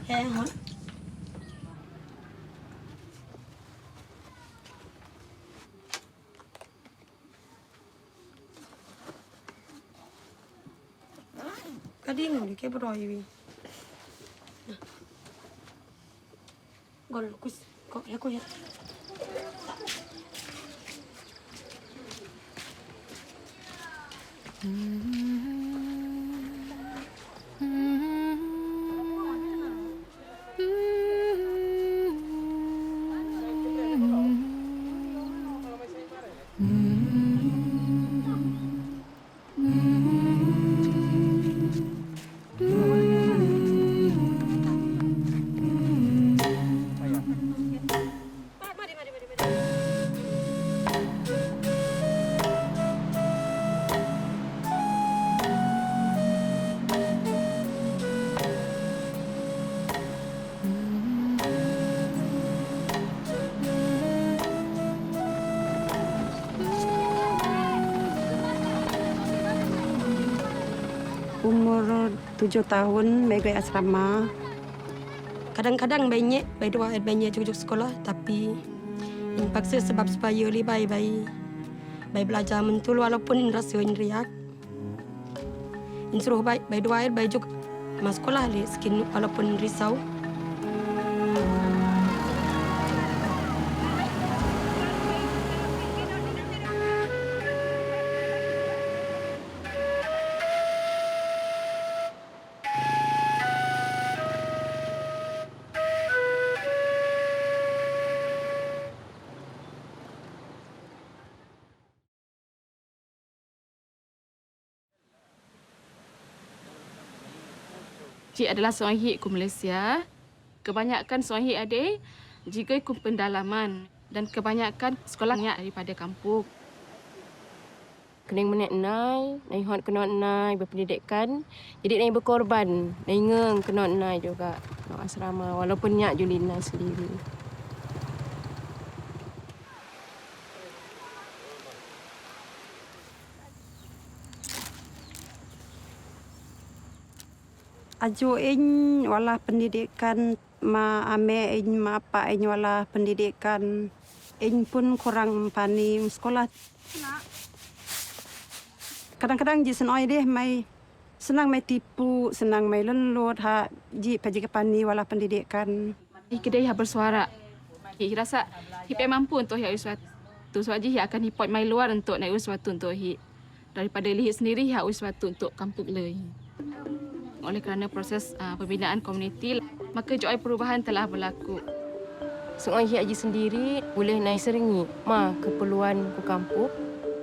hon. Kading ni ke beroi wi. Gol kus kok ya ko ya. Umur 7 tahun, mai ke asrama. Kadang-kadang banyak, banyak cucuk sekolah, tapi ini paksa sebab supaya lebih baik belajar mentul walaupun rasa riak. Ini suruh baik dua air baik juga mas sekolah le skin walaupun risau. Cik adalah seorang hik ku Malaysia. Kebanyakan seorang hik ada jika ku pendalaman dan kebanyakan sekolahnya daripada kampung. Kena menek nai, nai hot kena nai berpendidikan. Jadi nai berkorban, nai ngeng kena nai juga nak asrama walaupun nyak julina sendiri. Aju wala pendidikan, ma ame ma apa wala pendidikan. Pun kurang pani sekolah. Kadang-kadang ji senoi deh mai senang mai tipu, senang mai lelut ha ji paji ke pani wala pendidikan. Kedai yang bersuara. Hik rasa hik mampu untuk hik sesuatu. Sebab ji hik akan hipot mai luar untuk naik sesuatu untuk hik. Daripada hik sendiri hik sesuatu untuk kampung le. Oleh kerana proses pembinaan komuniti, maka joy perubahan telah berlaku. Seorang hik aji sendiri boleh naik seringi ma keperluan ku kampung.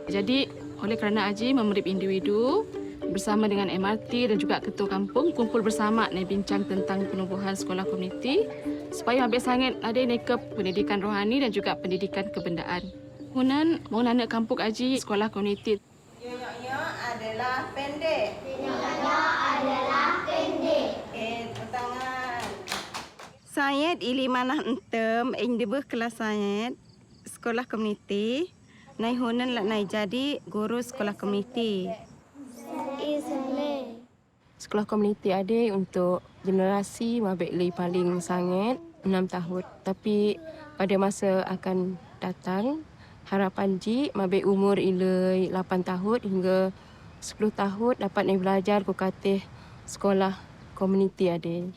Jadi oleh kerana Aji memberi individu bersama dengan MRT dan juga ketua kampung kumpul bersama nak bincang tentang penubuhan sekolah komuniti supaya habis sangat ada ke pendidikan rohani dan juga pendidikan kebendaan. Kemudian mau nak kampung Aji sekolah komuniti. Nyok adalah pendek. Nyok adalah pendek. Tangan. Saya ili manah entem debeh kelas saya sekolah komuniti. Nai hunan lak nai jadi guru sekolah komuniti. Sekolah komuniti ada untuk generasi mabek lei paling sangat 6 tahun. Tapi pada masa akan datang, harapan ji mabek umur ilai 8 tahun hingga 10 tahun dapat naik belajar ku katih sekolah komuniti ada.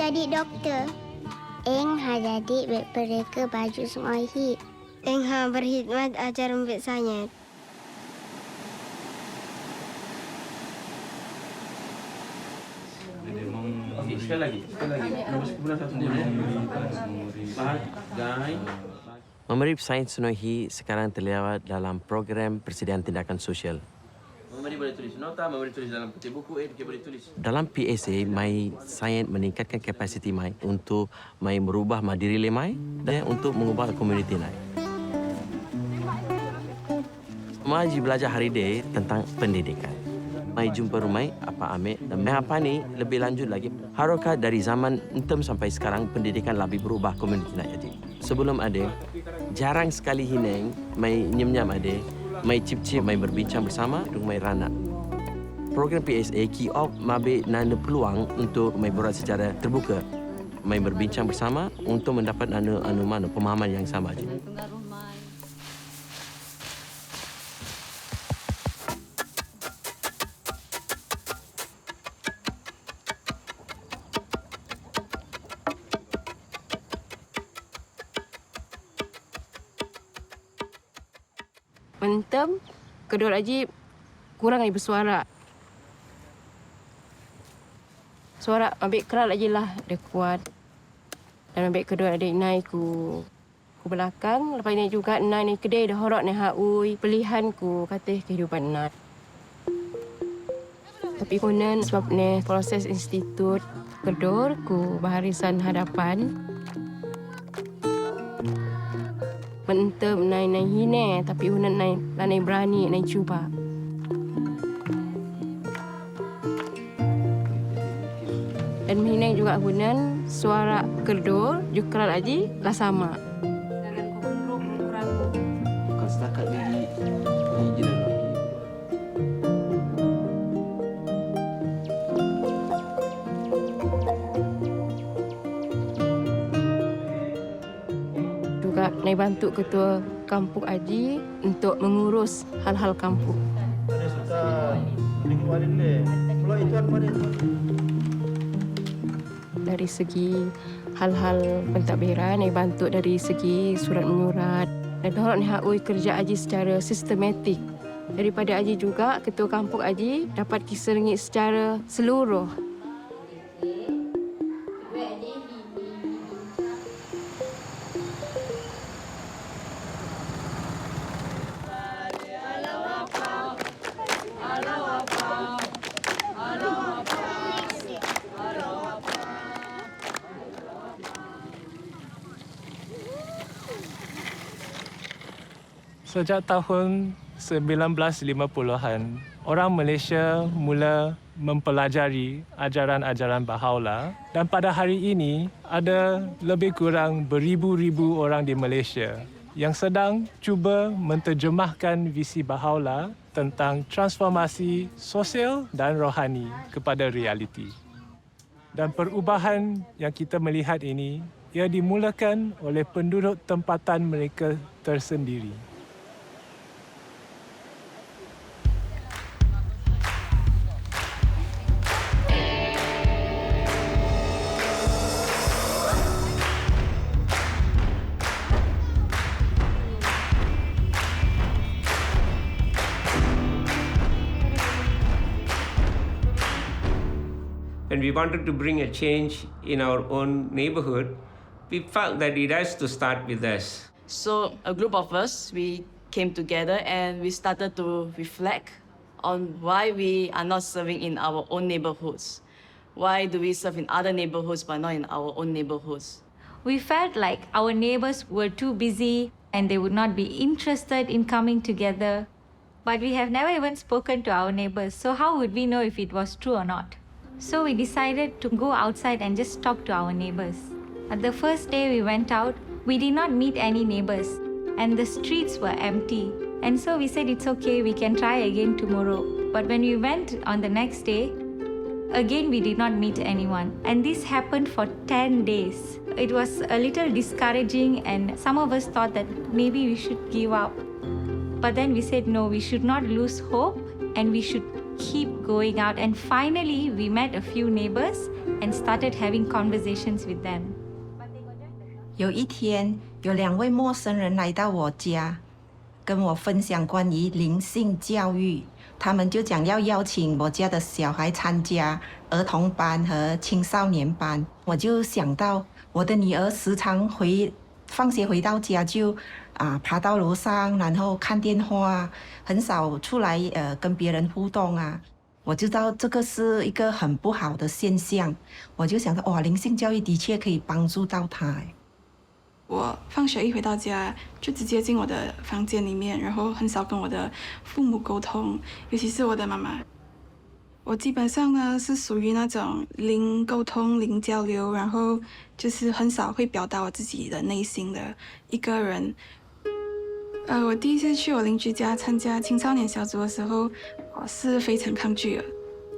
Jadi doktor. Jadi mereka baju semua hit. Berkhidmat ajar membek saya. Sekali lagi. Nombor 11 Memberi sains Sunohi sekarang terlibat dalam program persediaan tindakan sosial. Memberi boleh tulis nota, memberi tulis dalam putih buku, dia boleh tulis. Dalam PSA, mai sains meningkatkan kapasiti mai untuk mai merubah diri mai dan untuk mengubah komuniti mai. Mai belajar hari ini tentang pendidikan. Mai jumpa rumai apa ambil dan mai apa ni lebih lanjut lagi. Harokat dari zaman entam sampai sekarang pendidikan lebih berubah komuniti nak jadi. Sebelum ada jarang sekali hineng mai nyem-nyam ada, mai cip-cip, mai berbincang bersama dengan mai ranak. Program PSA kick off mabe nana peluang untuk mai berat secara terbuka, mai berbincang bersama untuk mendapat mana pemahaman yang sama aja. Mentem, kedua lagi kurang lagi bersuara. Suara ambil keras lagi lah dia kuat. Dan ambil kedua adik naik ku belakang. Lepas ni juga naik kedai dah horok ni haui pilihan ku kata kehidupan nak. Tapi konon sebab ni proses institut kedor ku baharisan hadapan. Mentem naik hine tapi hunan naik berani naik cuba. Dan hine juga hunan suara kedor juga lagi lah sama. Bukan setakat di jiran lagi. Juga naik bantu ketua kampung Aji untuk mengurus hal-hal kampung. Ada suka lingkungan ini. Kalau itu apa dia? Dari segi hal-hal pentadbiran, naik bantu dari segi surat menyurat. Dan orang ni hakui kerja Aji secara sistematik. Daripada Aji juga, ketua kampung Aji dapat kisah rengit secara seluruh. Sejak tahun 1950-an, orang Malaysia mula mempelajari ajaran-ajaran Bahá'u'lláh dan pada hari ini ada lebih kurang beribu-ribu orang di Malaysia yang sedang cuba menterjemahkan visi Bahá'u'lláh tentang transformasi sosial dan rohani kepada realiti. Dan perubahan yang kita melihat ini ia dimulakan oleh penduduk tempatan mereka tersendiri. When we wanted to bring a change in our own neighborhood, we felt that it has to start with us. So a group of us, we came together and we started to reflect on why we are not serving in our own neighborhoods. Why do we serve in other neighborhoods but not in our own neighborhoods? We felt like our neighbors were too busy and they would not be interested in coming together. But we have never even spoken to our neighbors, so how would we know if it was true or not? So we decided to go outside and just talk to our neighbors. At the first day we went out, we did not meet any neighbors and the streets were empty. And so we said it's okay, we can try again tomorrow. But when we went on the next day, again we did not meet anyone. And this happened for 10 days. It was a little discouraging and some of us thought that maybe we should give up. But then we said no, we should not lose hope and we should keep going out. And finally, we met a few neighbors and started having conversations with them. 有一天，有2位陌生人来到我家，跟我分享关于灵性教育。他们就讲要邀请我家的小孩参加儿童班和青少年班。我就想到我的女儿时常放学回到家就爬到楼上，然后看电话，很少出来跟别人互动啊。我知道这个是一个很不好的现象，我就想到哇，灵性教育的确可以帮助到他。我放学一回到家，就直接进我的房间里面，然后很少跟我的父母沟通，尤其是我的妈妈。我基本上呢是属于那种零沟通、零交流，然后就是很少会表达我自己的内心的一个人。我第一次去我邻居家参加青少年小组的时候，我是非常抗拒的。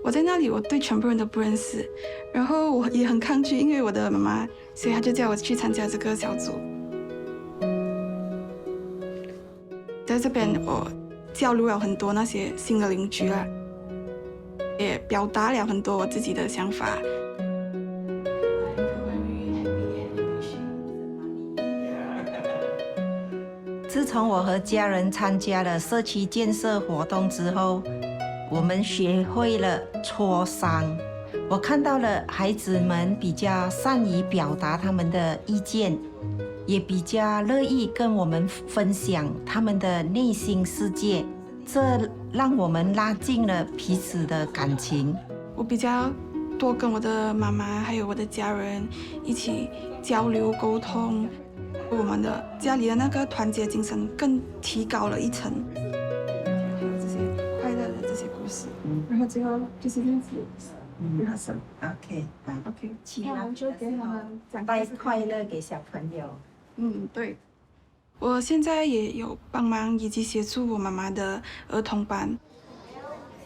我在那里，我对全部人都不认识，然后我也很抗拒，因为我的妈妈，所以她就叫我去参加这个小组。在这边，我交流了很多那些新的邻居啦，也表达了很多我自己的想法。自从我和家人参加了社区建设活动之后，我们学会了磋商。我看到了孩子们比较善于表达他们的意见，也比较乐意跟我们分享他们的内心世界，这让我们拉近了彼此的感情。我比较多跟我的妈妈还有我的家人一起交流沟通，我们的家里的那个团结精神更提高了一层。还有这些快乐的这些故事，然后最后就是这样子。OK， 其他就给他们带快乐给小朋友。对。我现在也有帮忙以及协助我妈妈的儿童班。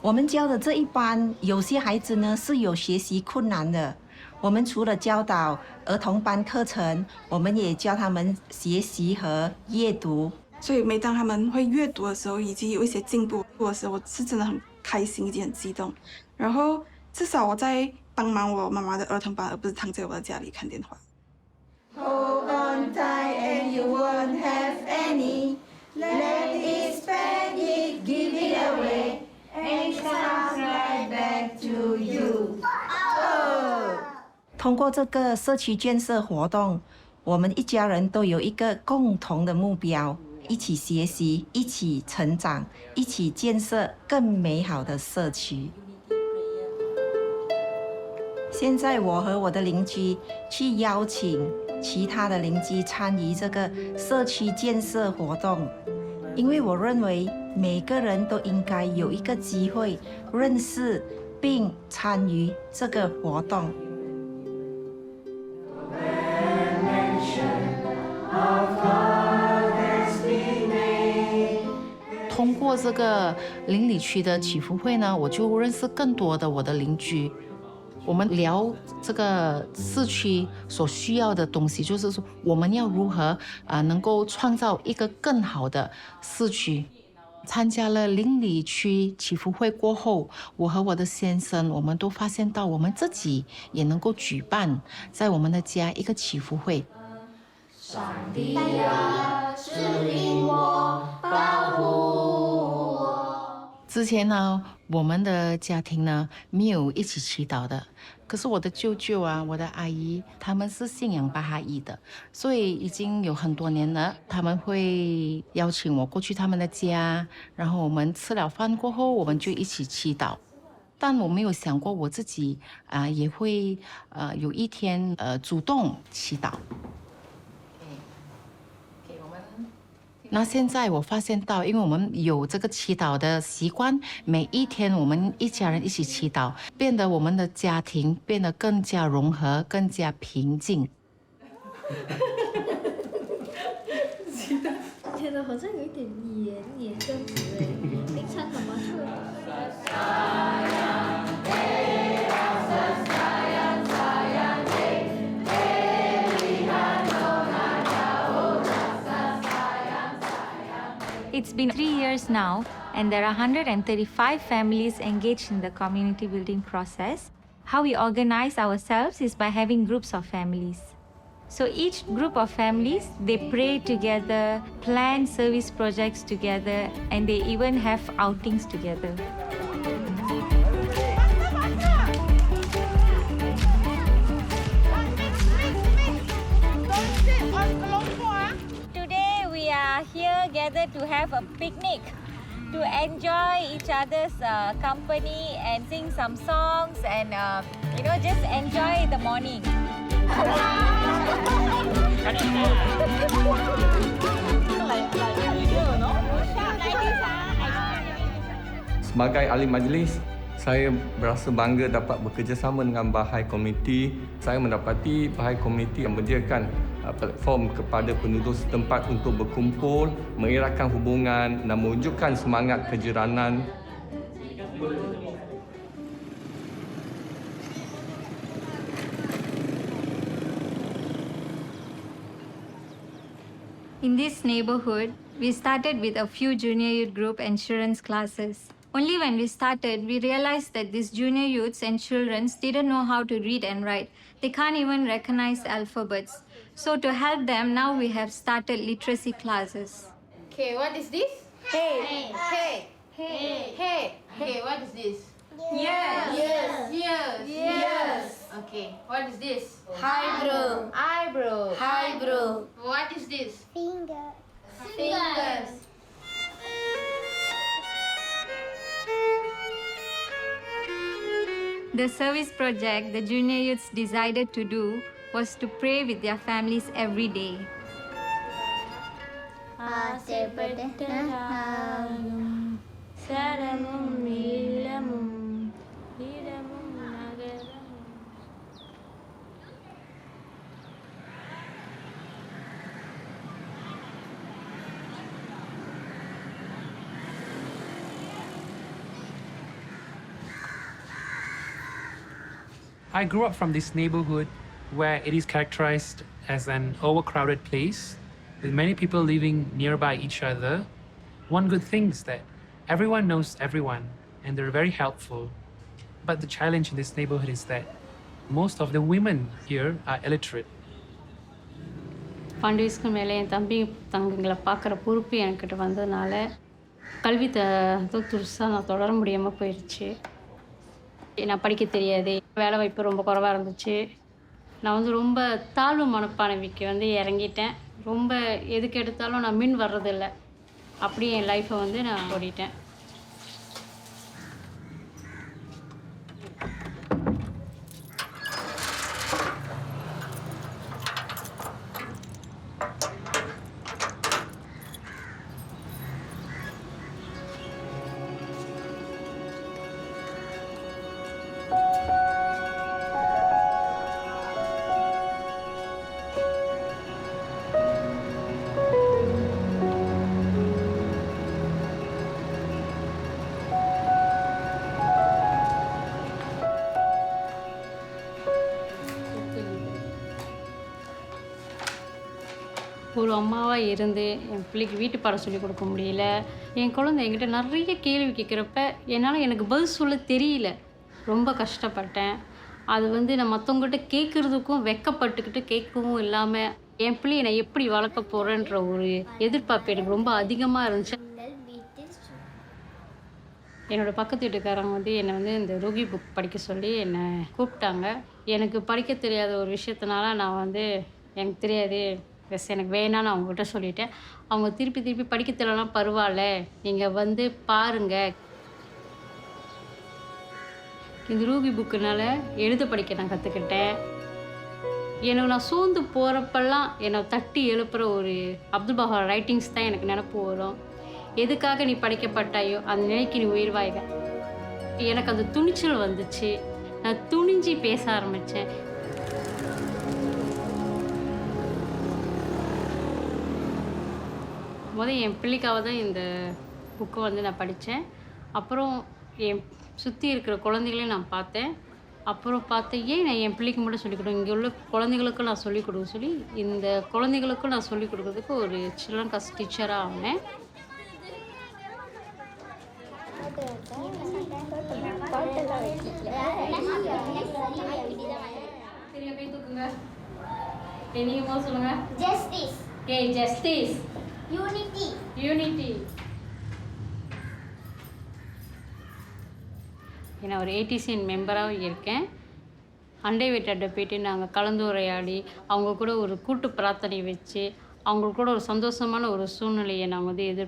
我们教的这一班，有些孩子呢是有学习困难的。我们除了教导儿童班课程，我们也教他们学习和阅读。所以每当他们会阅读的时候，以及有一些进步的时候，我是真的很开心以及很激動。然後至少我在幫忙我媽媽的兒童班，而不是躺在我的家裡看電話。Hold on tight and you won't have any. Let it, spend it, give it away, and it comes right back to you. 通过这个社区建设活动，我们一家人都有一个共同的目标，一起学习，一起成长，一起建设更美好的社区。现在我和我的邻居去邀请其他的邻居参与这个社区建设活动，因为我认为每个人都应该有一个机会认识并参与这个活动。通过这个邻里区的祈福会呢，我就认识更多的我的邻居。我们聊这个市区所需要的东西，就是说我们要如何能够创造一个更好的市区。参加了邻里区祈福会过后，我和我的先生，我们都发现到我们自己也能够举办在我们的家一个祈福会。上帝啊，指引我，保护我。之前呢，我们的家庭呢没有一起祈祷的，可是我的舅舅啊，我的阿姨，他们是信仰巴哈伊的，所以已经有很多年了。他们会邀请我过去他们的家，然后我们吃了饭过后，我们就一起祈祷。但我没有想过我自己也会有一天主动祈祷。那现在我发现到，因为我们有这个祈祷的习惯，每一天我们一家人一起祈祷，变得我们的家庭变得更加融合，更加平静。觉得好像有一点黏这样子哎，平常很麻烦。It's been 3 years now, and there are 135 families engaged in the community building process. How we organize ourselves is by having groups of families. So each group of families, they pray together, plan service projects together, and they even have outings together. Today we are here gathered to have a picnic, to enjoy each other's company and sing some songs and just enjoy the morning. Sebagai ahli majlis, saya berasa bangga dapat bekerjasama dengan Bahá'í Community. Saya mendapati Bahá'í Community menyediakan platform kepada penduduk setempat untuk berkumpul, mengeratkan hubungan dan mewujudkan semangat kejiranan. In this neighborhood, we started with a few junior youth group insurance classes. Only when we started, we realized that these junior youths and children didn't know how to read and write. They can't even recognize alphabets. So to help them, now we have started literacy classes. Okay, what is this? Hey. Hey. Hey. Hey. Okay, what is this? Yes. Yes. Yes. Yes. Okay, what is this? Eyebrow. Eyebrow. Eyebrow. What is this? Finger. Fingers. The service project the junior youths decided to do was to pray with their families every day. I grew up from this neighborhood where it is characterized as an overcrowded place with many people living nearby each other. One good thing is that everyone knows everyone and they're very helpful. But the challenge in this neighborhood is that most of the women here are illiterate. 12 வயசுக்கு மேலே என் தம்பி தங்கங்களை பார்க்குற பொறுப்பு என்கிட்ட வந்ததுனால கல்வி துருசாக நான் தொடர முடியாமல் போயிடுச்சு. நான் படிக்க தெரியாது, வேலை வாய்ப்பு ரொம்ப குறைவாக இருந்துச்சு. நான் வந்து ரொம்ப தாழ்வு மனப்பான்மைக்கு வந்து இறங்கிட்டேன். ரொம்ப எதுக்கு எடுத்தாலும் நான் மின் வர்றதில்லை. அப்படியே என் லைஃப்பை வந்து நான் ஓடிட்டேன். ஒரு அம்மாவாக இருந்து என் பிள்ளைக்கு வீட்டு பாடம் சொல்லிக் கொடுக்க முடியல. என் குழந்தை என்கிட்ட நிறைய கேள்வி கேட்குறப்ப என்னால் எனக்கு பதில் சொல்ல தெரியல. ரொம்ப கஷ்டப்பட்டேன். அது வந்து நான் மற்றவங்ககிட்ட கேட்குறதுக்கும் வெக்கப்பட்டுக்கிட்டு கேட்கவும் இல்லாமல் என் பிள்ளையை நான் எப்படி வளர்க்க போகிறேன்ற ஒரு எதிர்பார்ப்பு எனக்கு ரொம்ப அதிகமாக இருந்துச்சு. என்னோடய பக்கத்து வீட்டுக்காரங்க வந்து என்னை வந்து இந்த ரோகி புக் படிக்க சொல்லி என்னை கூப்பிட்டாங்க. எனக்கு படிக்க தெரியாத ஒரு விஷயத்தினால நான் வந்து எனக்கு தெரியாது எனக்கு வேணான்னு அவங்ககிட்ட சொல்லிட்டேன். அவங்க திருப்பி படிக்க தெரியலாம் பரவாயில்ல, நீங்கள் வந்து பாருங்கள். இந்த ரூபி புக்குனால் எழுத படிக்க நான் கற்றுக்கிட்டேன். எனக்கு நான் சோர்ந்து போகிறப்பெல்லாம் என்னை தட்டி எழுப்புகிற ஒரு அப்துல் பஹா ரைட்டிங்ஸ் தான் எனக்கு நினப்பு வரும். எதுக்காக நீ படிக்கப்பட்டாயோ அந்த நிலைக்கு நீ உயிர்வாய்க. எனக்கு அந்த துணிச்சல் வந்துச்சு. நான் துணிஞ்சு பேச ஆரம்பித்தேன். என் பிள்ளைக்காக தான் இந்த புக்கை வந்து நான் படித்தேன். அப்புறம் என் சுற்றி இருக்கிற குழந்தைகளையும் நான் பார்த்தேன். அப்புறம் பார்த்தேன் ஏன் நான் என் பிள்ளைக்கு மட்டும் சொல்லிக் கொடுங்க, இங்கே உள்ள குழந்தைகளுக்கும் நான் சொல்லிக் கொடுக்க சொல்லி இந்த குழந்தைகளுக்கும் நான் சொல்லிக் கொடுக்கறதுக்கு ஒரு சில்ட்ரன் கிளாஸ் டீச்சராக ஆனேன். நீங்கள் சொல்லுங்க. Justice. Okay, justice. Unity. Unity. நான் ஒரு ஏடிசிஎன் மெம்பராகவும் இருக்கேன். அண்டை வீட்டாட்ட போய்ட்டு நாங்கள் கலந்துரையாடி அவங்க கூட ஒரு கூட்டு பிரார்த்தனை வச்சு அவங்களுக்கு கூட ஒரு சந்தோஷமான ஒரு சூழ்நிலையை நான் வந்து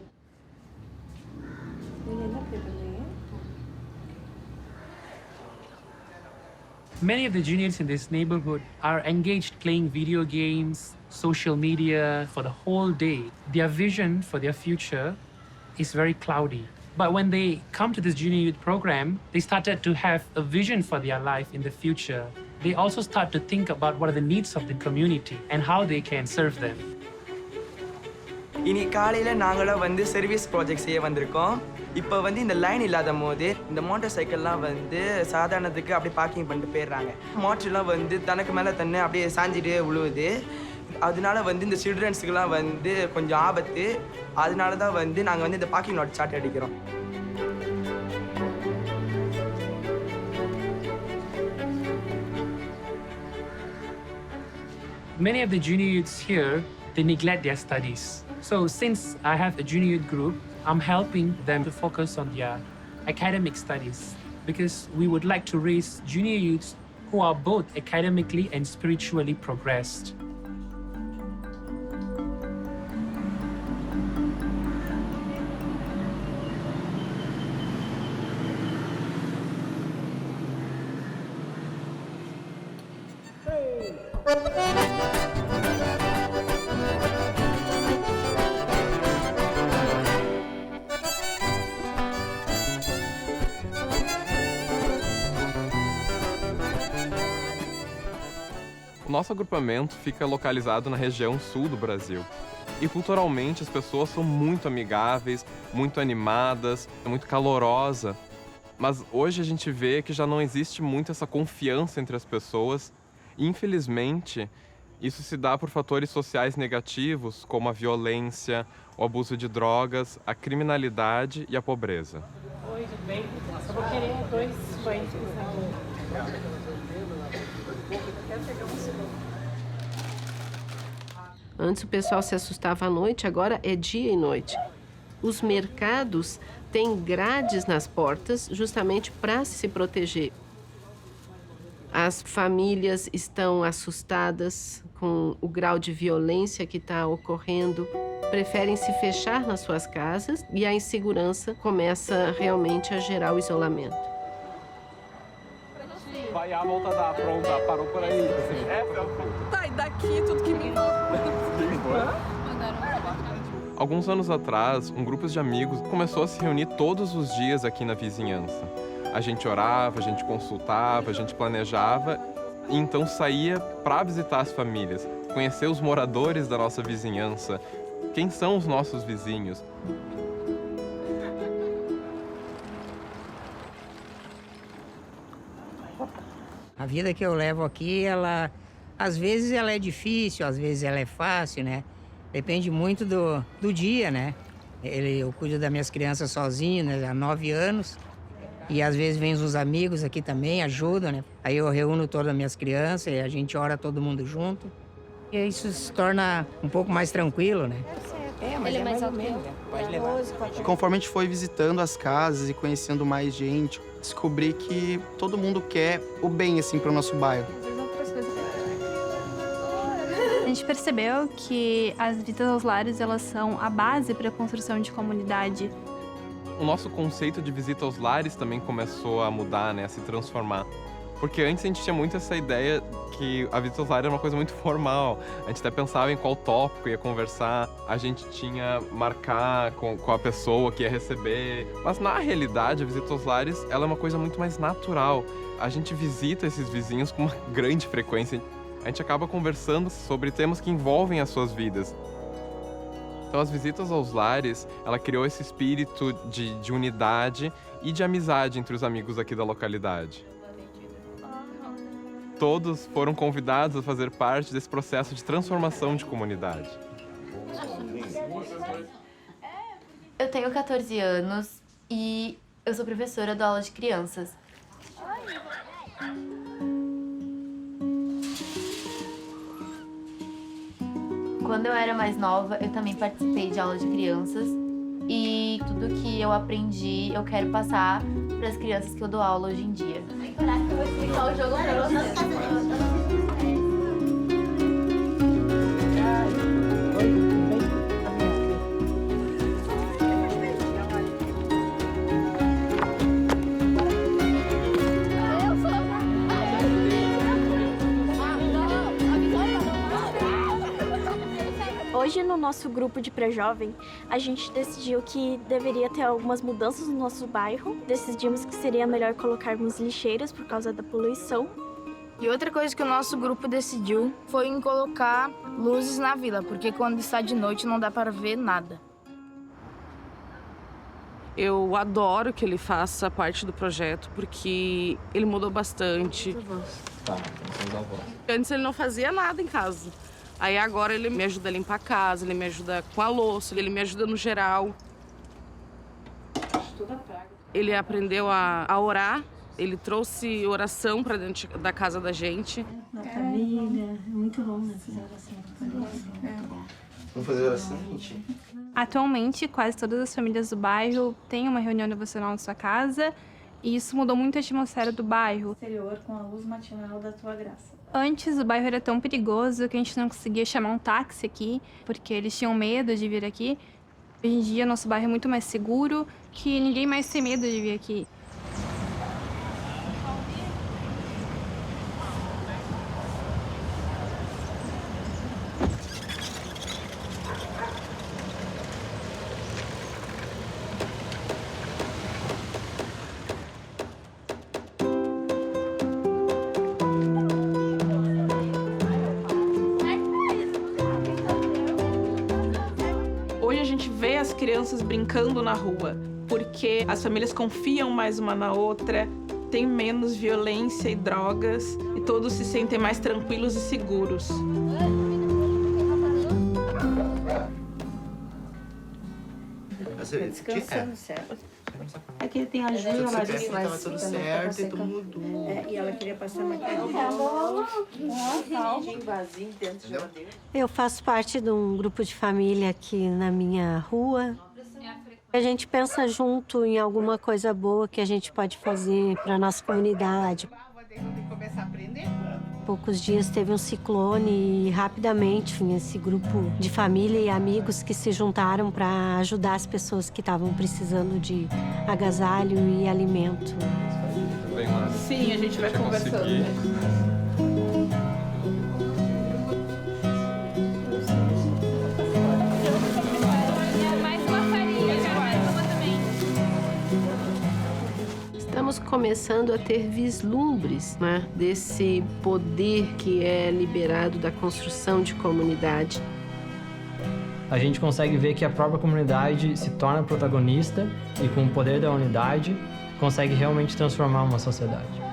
Many of the juniors in this neighborhood are engaged playing video games, social media for the whole day. Their vision for their future is very cloudy. But when they come to this junior youth program, they started to have a vision for their life in the future. They also start to think about what are the needs of the community and how they can serve them. இன்னைக்கு காலையில் நாங்களாம் வந்து service project செய்ய வந்திருக்கோம். இப்போ வந்து இந்த line இல்லாத போது இந்த மோட்டார் சைக்கிள்லாம் வந்து சாதாரணத்துக்கு அப்படியே பார்க்கிங் பண்ணிட்டு போயிடுறாங்க. மோட்டர்லாம் வந்து தனக்கு மேலே தன்னை அப்படியே சாஞ்சிட்டு விழுவுது. அதனால வந்து இந்த சில்ட்ரன்ஸுக்கெல்லாம் வந்து கொஞ்சம் ஆபத்து. அதனால தான் வந்து நாங்கள் வந்து இந்த பார்க்கிங் லாட் சார்ட் அடிக்கிறோம். Many of the junior youths here, they neglect their studies. So since I have a junior youth group, I'm helping them to focus on their academic studies because we would like to raise junior youths who are both academically and spiritually progressed. Nosso agrupamento fica localizado na região sul do Brasil. E culturalmente as pessoas são muito amigáveis, muito animadas, muito calorosa. Mas hoje a gente vê que já não existe muito essa confiança entre as pessoas. E, infelizmente, isso se dá por fatores sociais negativos, como a violência, o abuso de drogas, a criminalidade e a pobreza. Oi, tudo bem? Eu vou querer 2 pães, por favor. Antes o pessoal se assustava à noite, agora é dia e noite. Os mercados têm grades nas portas justamente para se proteger. As famílias estão assustadas com o grau de violência que está ocorrendo, preferem se fechar nas suas casas e a insegurança começa realmente a gerar o isolamento. Vai a volta da pronta, parou por aí. Tá, e daqui tudo que me Alguns anos atrás, um grupo de amigos começou a se reunir todos os dias aqui na vizinhança. A gente orava, a gente consultava, a gente planejava e então saía para visitar as famílias, conhecer os moradores da nossa vizinhança, quem são os nossos vizinhos. A vida que eu levo aqui, às vezes ela é difícil, às vezes ela é fácil, né? Depende muito do dia, né? Eu cuido das minhas crianças sozinho, né? Há 9 anos. E às vezes vêm os amigos aqui também, ajudam, né? Aí eu reúno todas as minhas crianças e a gente ora todo mundo junto. E isso se torna um pouco mais tranquilo, né? Mas ele é mais alto. Pode levar. Conforme a gente foi visitando as casas e conhecendo mais gente, descobri que todo mundo quer o bem, assim, para o nosso bairro. A gente percebeu que as visitas aos lares, elas são a base para a construção de comunidade. O nosso conceito de visita aos lares também começou a mudar, né, a se transformar. Porque antes a gente tinha muito essa ideia que a visita aos lares era uma coisa muito formal. A gente até pensava em qual tópico ia conversar, a gente tinha marcar com a pessoa que ia receber. Mas na realidade, a visita aos lares ela é uma coisa muito mais natural. A gente visita esses vizinhos com uma grande frequência. A gente acaba conversando sobre temas que envolvem as suas vidas. Então, as visitas aos lares, ela criou esse espírito de unidade e de amizade entre os amigos aqui da localidade. Todos foram convidados a fazer parte desse processo de transformação de comunidade. Eu tenho 14 anos e eu sou professora, dou aula de crianças. Quando eu era mais nova, eu também participei de aula de crianças e tudo que eu aprendi, eu quero passar para as crianças que eu dou aula hoje em dia. Eu vou explicar o jogo para vocês. Hoje, no nosso grupo de pré-jovem, a gente decidiu que deveria ter algumas mudanças no nosso bairro. Decidimos que seria melhor colocarmos lixeiras por causa da poluição. E outra coisa que o nosso grupo decidiu foi em colocar luzes na vila, porque quando está de noite não dá para ver nada. Eu adoro que ele faça parte do projeto, porque ele mudou bastante. Antes ele não fazia nada em casa. Aí agora ele me ajuda a limpar a casa, ele me ajuda com a louça, ele me ajuda no geral. Ele aprendeu a orar, ele trouxe oração para dentro da casa da gente. Na família, é muito bom essas orações. Vamos fazer oração, gente? Atualmente, quase todas as famílias do bairro têm uma reunião devocional na sua casa e isso mudou muito a atmosfera do bairro. Exterior com a luz matinal da tua graça. Antes, o bairro era tão perigoso que a gente não conseguia chamar um táxi aqui, porque eles tinham medo de vir aqui. Hoje em dia, nosso bairro é muito mais seguro, que ninguém mais tem medo de vir aqui. Hoje a gente vê as crianças brincando na rua, porque as famílias confiam mais uma na outra, tem menos violência e drogas, e todos se sentem mais tranquilos e seguros. Descansando, certo? É que ele tem a Júlia, mas tava tudo certo e tudo mudou. E ela queria passar maquiagem. Eu faço parte de um grupo de família aqui na minha rua. A gente pensa junto em alguma coisa boa que a gente pode fazer para nossa comunidade. Poucos dias teve um ciclone e rapidamente esse grupo de família e amigos que se juntaram para ajudar as pessoas que estavam precisando de agasalho e alimento. Sim, a gente vai conversando. Estamos começando a ter vislumbres, né, desse poder que é liberado da construção de comunidade. A gente consegue ver que a própria comunidade se torna protagonista e, com o poder da unidade, consegue realmente transformar uma sociedade.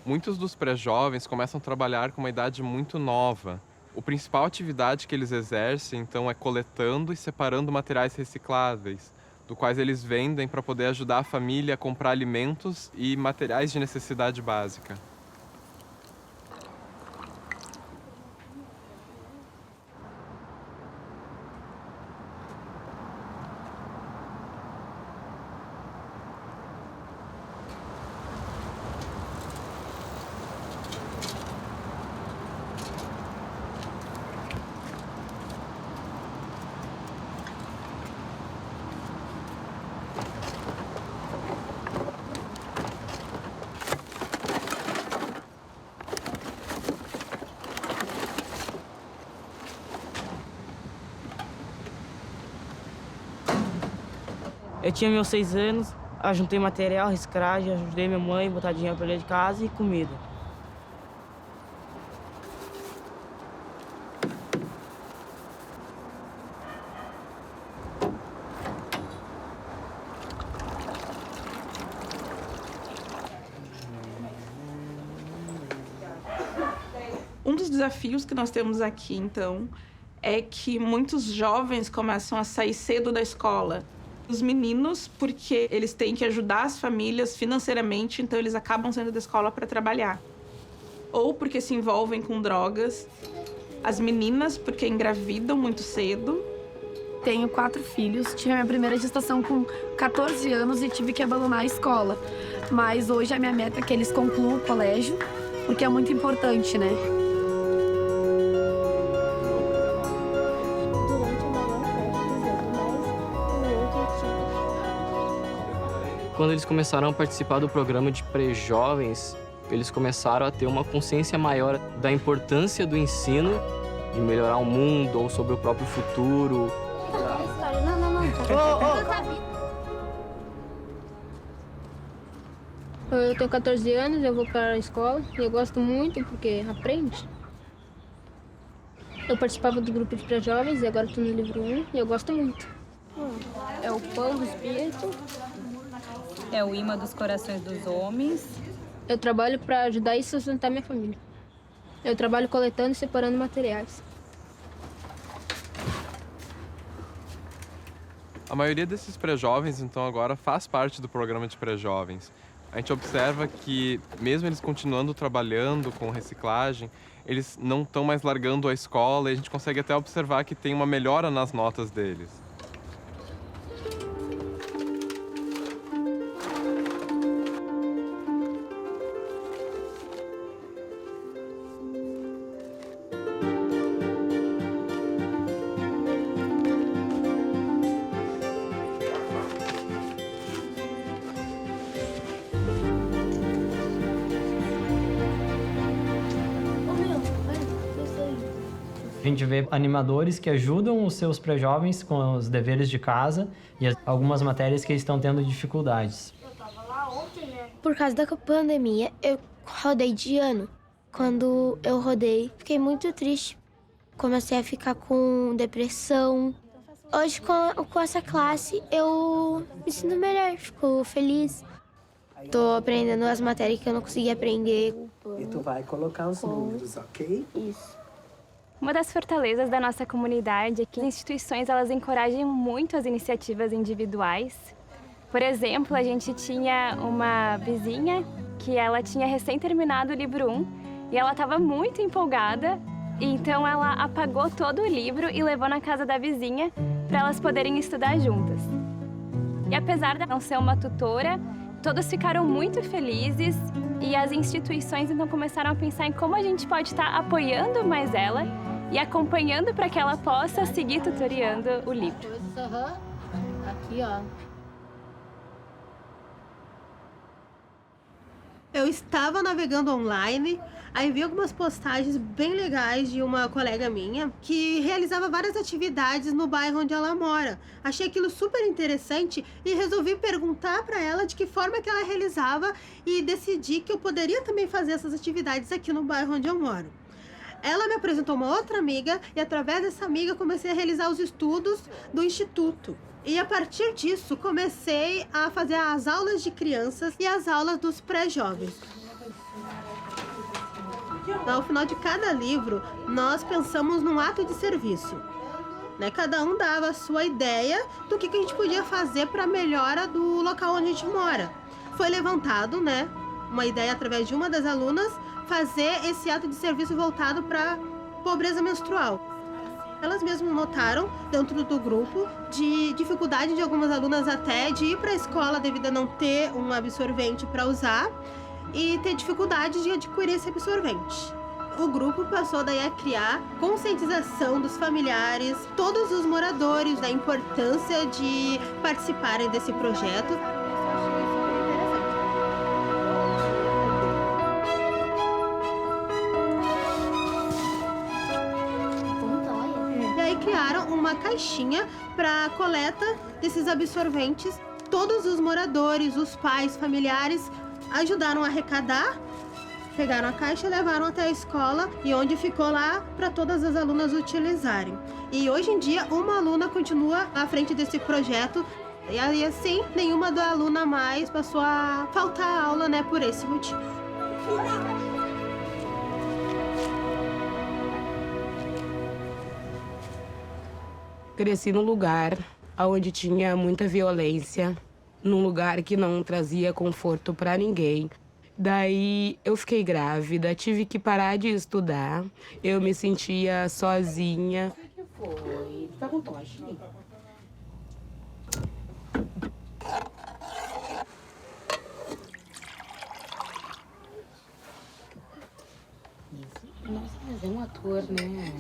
Muitos dos pré-jovens começam a trabalhar com uma idade muito nova. A principal atividade que eles exercem, então, é coletando e separando materiais recicláveis, do quais eles vendem para poder ajudar a família a comprar alimentos e materiais de necessidade básica. Eu tinha meus 6 anos, juntei material, reciclagem, ajudei minha mãe a botar dinheiro para dentro de casa e comida. Um dos desafios que nós temos aqui, então, é que muitos jovens começam a sair cedo da escola. Os meninos, porque eles têm que ajudar as famílias financeiramente, então eles acabam saindo da escola para trabalhar. Ou porque se envolvem com drogas. As meninas, porque engravidam muito cedo. Tenho 4 filhos, tive a minha primeira gestação com 14 anos e tive que abandonar a escola. Mas hoje a minha meta é que eles concluam o colégio, porque é muito importante, né? Quando eles começaram a participar do programa de pré-jovens, eles começaram a ter uma consciência maior da importância do ensino, de melhorar o mundo ou sobre o próprio futuro. Eu tenho 14 anos, eu vou para a escola e eu gosto muito porque aprende. Eu participava do grupo de pré-jovens e agora estou no livro 1 e eu gosto muito. É o pão do espírito, é o imã dos corações dos homens. Eu trabalho para ajudar e sustentar minha família. Eu trabalho coletando e separando materiais. A maioria desses pré-jovens, então, agora faz parte do programa de pré-jovens. A gente observa que, mesmo eles continuando trabalhando com reciclagem, eles não estão mais largando a escola e a gente consegue até observar que tem uma melhora nas notas deles. A gente vê animadores que ajudam os seus pré-jovens com os deveres de casa e algumas matérias que eles estão tendo dificuldades. Por causa da pandemia, eu rodei de ano. Quando eu rodei, fiquei muito triste. Comecei a ficar com depressão. Hoje, com essa classe, eu me sinto melhor, fico feliz. Tô aprendendo as matérias que eu não consegui aprender. E tu vai colocar os números, ok? Isso. Uma das fortalezas da nossa comunidade é que as instituições elas encorajam muito as iniciativas individuais. Por exemplo, a gente tinha uma vizinha que ela tinha recém terminado o livro 1 e ela estava muito empolgada, então ela apagou todo o livro e levou na casa da vizinha para elas poderem estudar juntas. E apesar de não ser uma tutora, todos ficaram muito felizes e as instituições então começaram a pensar em como a gente pode estar apoiando mais ela e acompanhando para que ela possa seguir tutoriando o livro. Aqui, ó. Eu estava navegando online, aí vi algumas postagens bem legais de uma colega minha que realizava várias atividades no bairro onde ela mora. Achei aquilo super interessante e resolvi perguntar para ela de que forma que ela realizava e decidi que eu poderia também fazer essas atividades aqui no bairro onde eu moro. Ela me apresentou uma outra amiga e através dessa amiga comecei a realizar os estudos do instituto. E a partir disso comecei a fazer as aulas de crianças e as aulas dos pré-jovens. Ao final de cada livro, nós pensamos num ato de serviço. Cada um dava a sua ideia do que a gente podia fazer para a melhora do local onde a gente mora. Foi levantado, uma ideia através de uma das alunas, fazer esse ato de serviço voltado para pobreza menstrual. Elas mesmas notaram, dentro do grupo, de dificuldade de algumas alunas até de ir para a escola devido a não ter um absorvente para usar e ter dificuldade de adquirir esse absorvente. O grupo passou daí a criar conscientização dos familiares, todos os moradores, da importância de participarem desse projeto. Criaram uma caixinha para coleta desses absorventes. Todos os moradores, os pais, familiares ajudaram a arrecadar, pegaram a caixa e levaram até a escola e onde ficou lá para todas as alunas utilizarem. E hoje em dia uma aluna continua à frente desse projeto e assim nenhuma da aluna mais passou a faltar aula, por esse motivo. Cresci num lugar onde tinha muita violência, num lugar que não trazia conforto para ninguém. Daí eu fiquei grávida, tive que parar de estudar, eu me sentia sozinha. O que foi? Tá com tosse? Nossa, mas é um ator, né?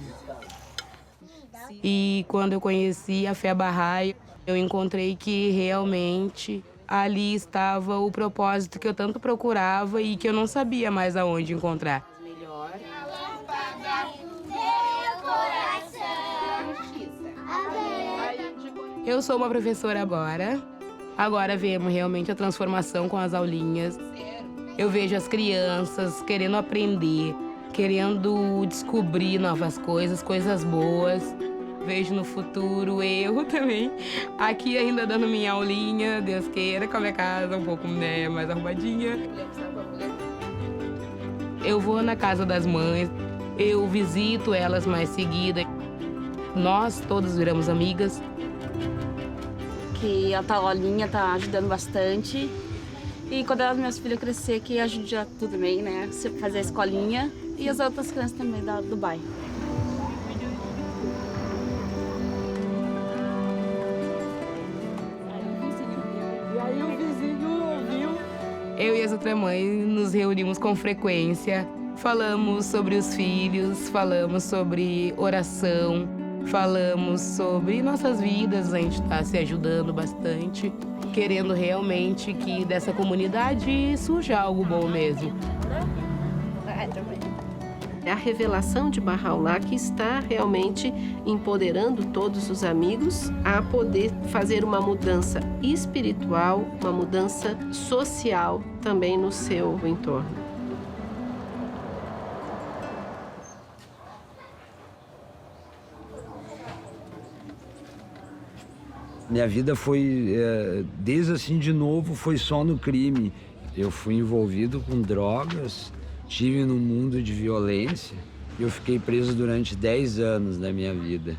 E quando eu conheci a fé Bahá'í, eu encontrei que realmente ali estava o propósito que eu tanto procurava e que eu não sabia mais aonde encontrar. Eu sou uma professora agora. Agora vemos realmente a transformação com as aulinhas. Eu vejo as crianças querendo aprender, querendo descobrir novas coisas, coisas boas. Vejo no futuro eu também, aqui ainda dando minha aulinha, Deus queira, com a minha casa um pouco, né, mais arrumadinha. Eu vou na casa das mães, eu visito elas mais seguida. Nós todas viramos amigas. Que a tal aulinha tá ajudando bastante. E quando as minhas filhas crescer, que ajude tudo também, né? Fazer a escolinha e as outras crianças também do bairro. E aí o vizinho ouviu. Eu e as outras mães nos reunimos com frequência. Falamos sobre os filhos, falamos sobre oração, falamos sobre nossas vidas. A gente está se ajudando bastante, querendo realmente que dessa comunidade surja algo bom mesmo. É a revelação de Bahá'u'lláh que está realmente empoderando todos os amigos a poder fazer uma mudança espiritual, uma mudança social também no seu entorno. Minha vida foi, desde assim de novo, foi só no crime. Eu fui envolvido com drogas, estive num mundo de violência. Eu fiquei preso durante 10 anos da minha vida.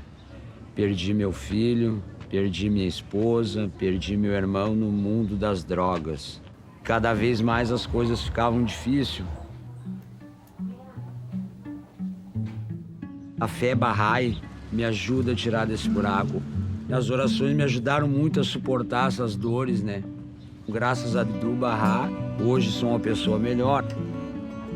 Perdi meu filho, perdi minha esposa, perdi meu irmão no mundo das drogas. Cada vez mais as coisas ficavam difíceis. A fé Bahá'í me ajuda a tirar desse buraco. As orações me ajudaram muito a suportar essas dores, né? Graças a Bahá'í, hoje sou uma pessoa melhor.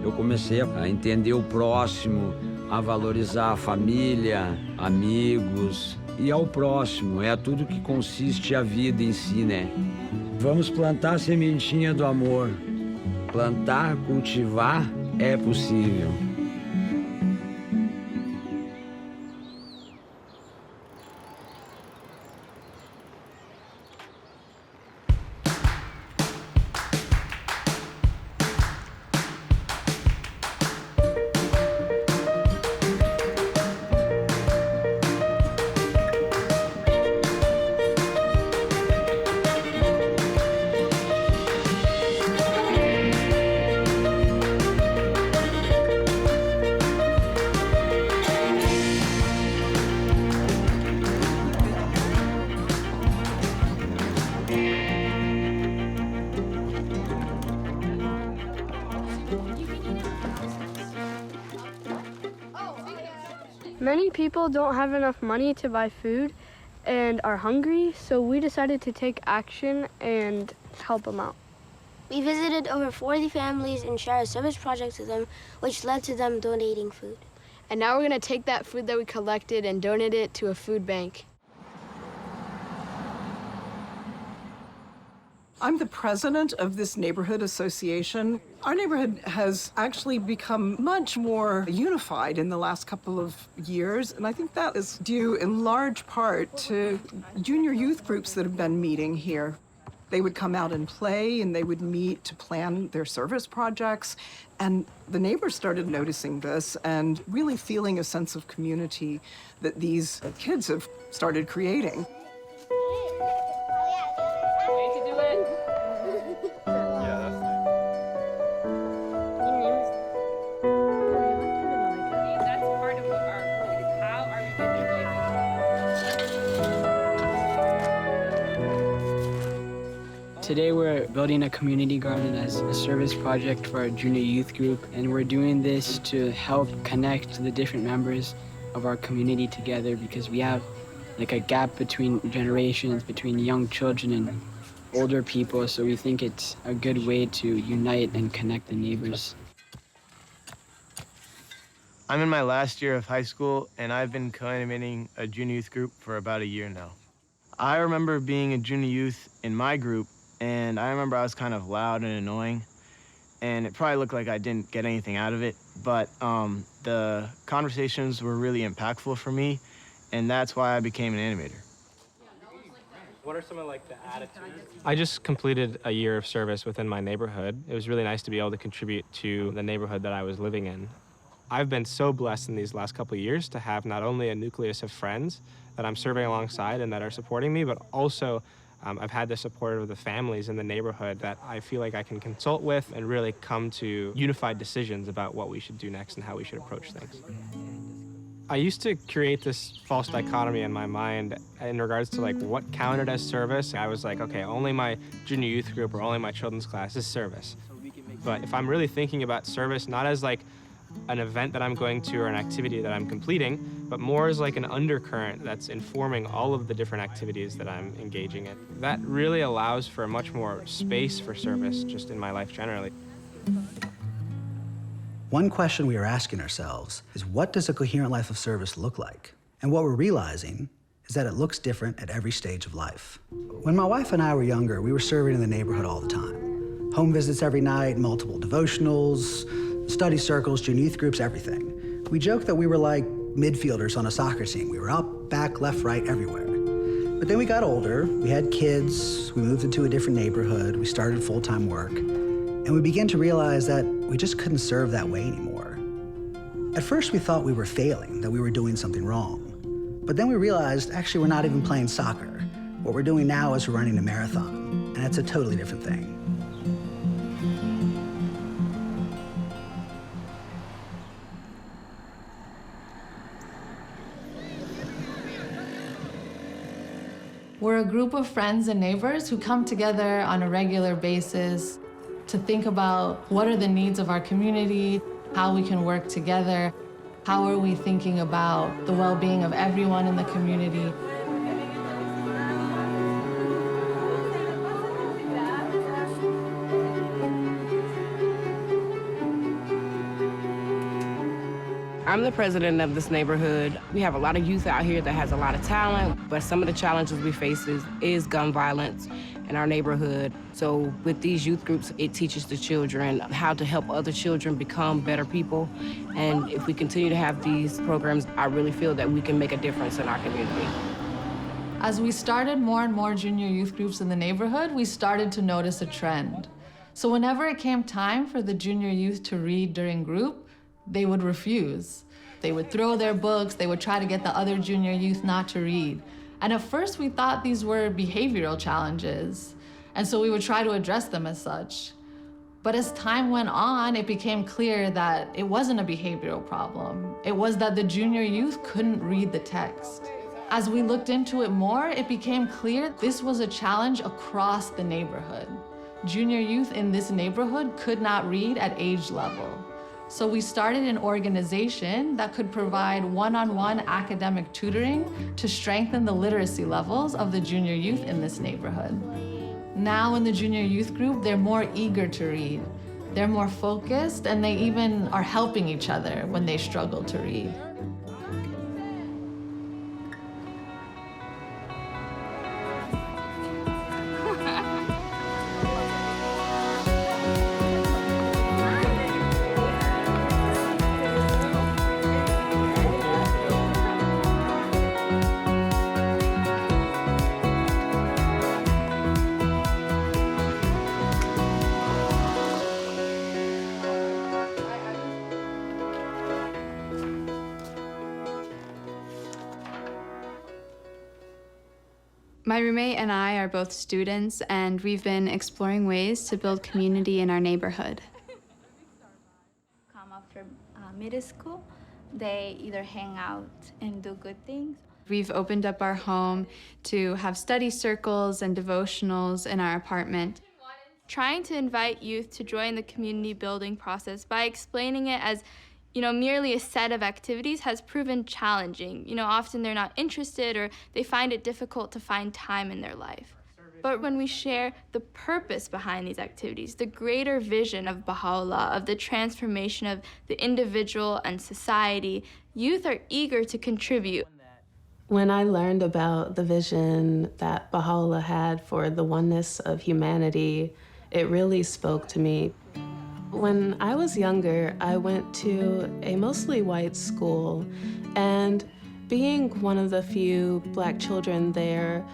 Eu comecei a entender o próximo, a valorizar a família, amigos e ao próximo. É tudo que consiste a vida em si, né? Vamos plantar a sementinha do amor. Plantar, cultivar é possível. Many people don't have enough money to buy food and are hungry, so we decided to take action and help them out. We visited over 40 families and shared a service project with them, which led to them donating food. And now we're going to take that food that we collected and donate it to a food bank. I'm the president of this neighborhood association. Our neighborhood has actually become much more unified in the last couple of years, and I think that is due in large part to junior youth groups that have been meeting here. They would come out and play, and they would meet to plan their service projects, and the neighbors started noticing this and really feeling a sense of community that these kids have started creating. Today we're building a community garden as a service project for our junior youth group, and we're doing this to help connect the different members of our community together because we have like a gap between generations, between young children and older people, so we think it's a good way to unite and connect the neighbors. I'm in my last year of high school, and I've been co-animating a junior youth group for about a year now. I remember being a junior youth in my group, and I remember I was kind of loud and annoying, and it probably looked like I didn't get anything out of it, but the conversations were really impactful for me, and that's why I became an animator. What are some of the attitudes? I just completed a year of service within my neighborhood. It was really nice to be able to contribute to the neighborhood that I was living in. I've been so blessed in these last couple of years to have not only a nucleus of friends that I'm serving alongside and that are supporting me, but also I've had the support of the families in the neighborhood that I feel like I can consult with and really come to unified decisions about what we should do next and how we should approach things. I used to create this false dichotomy in my mind in regards to what counted as service. I was like, okay, only my junior youth group or only my children's class is service. But if I'm really thinking about service, not as an event that I'm going to or an activity that I'm completing, but more as an undercurrent that's informing all of the different activities that I'm engaging in. That really allows for much more space for service just in my life generally. One question we are asking ourselves is, what does a coherent life of service look like? And what we're realizing is that it looks different at every stage of life. When my wife and I were younger, we were serving in the neighborhood all the time. Home visits every night, multiple devotionals, study circles, junior youth groups, everything. We joked that we were like midfielders on a soccer team. We were up, back, left, right, everywhere. But then we got older, we had kids, we moved into a different neighborhood, we started full-time work, and we began to realize that we just couldn't serve that way anymore. At first we thought we were failing, that we were doing something wrong. But then we realized, actually, we're not even playing soccer. What we're doing now is we're running a marathon, and it's a totally different thing. We're a group of friends and neighbors who come together on a regular basis to think about what are the needs of our community, how we can work together, how are we thinking about the well-being of everyone in the community. I'm the president of this neighborhood. We have a lot of youth out here that has a lot of talent, but some of the challenges we face is gun violence in our neighborhood. So with these youth groups, it teaches the children how to help other children become better people. And if we continue to have these programs, I really feel that we can make a difference in our community. As we started more and more junior youth groups in the neighborhood, we started to notice a trend. So whenever it came time for the junior youth to read during group, they would refuse. They would throw their books, they would try to get the other junior youth not to read. And at first we thought these were behavioral challenges, and so we would try to address them as such. But as time went on, it became clear that it wasn't a behavioral problem. It was that the junior youth couldn't read the text. As we looked into it more, it became clear this was a challenge across the neighborhood. Junior youth in this neighborhood could not read at age level. So we started an organization that could provide one-on-one academic tutoring to strengthen the literacy levels of the junior youth in this neighborhood. Now in the junior youth group, they're more eager to read. They're more focused, and they even are helping each other when they struggle to read. My roommate and I are both students, and we've been exploring ways to build community in our neighborhood. Come after middle school, they either hang out and do good things. We've opened up our home to have study circles and devotionals in our apartment. Trying to invite youth to join the community building process by explaining it as merely a set of activities has proven challenging. Often they're not interested or they find it difficult to find time in their life. But when we share the purpose behind these activities, the greater vision of Baha'u'llah, of the transformation of the individual and society, youth are eager to contribute. When I learned about the vision that Baha'u'llah had for the oneness of humanity, it really spoke to me. When I was younger, I went to a mostly white school, and being one of the few Black children there,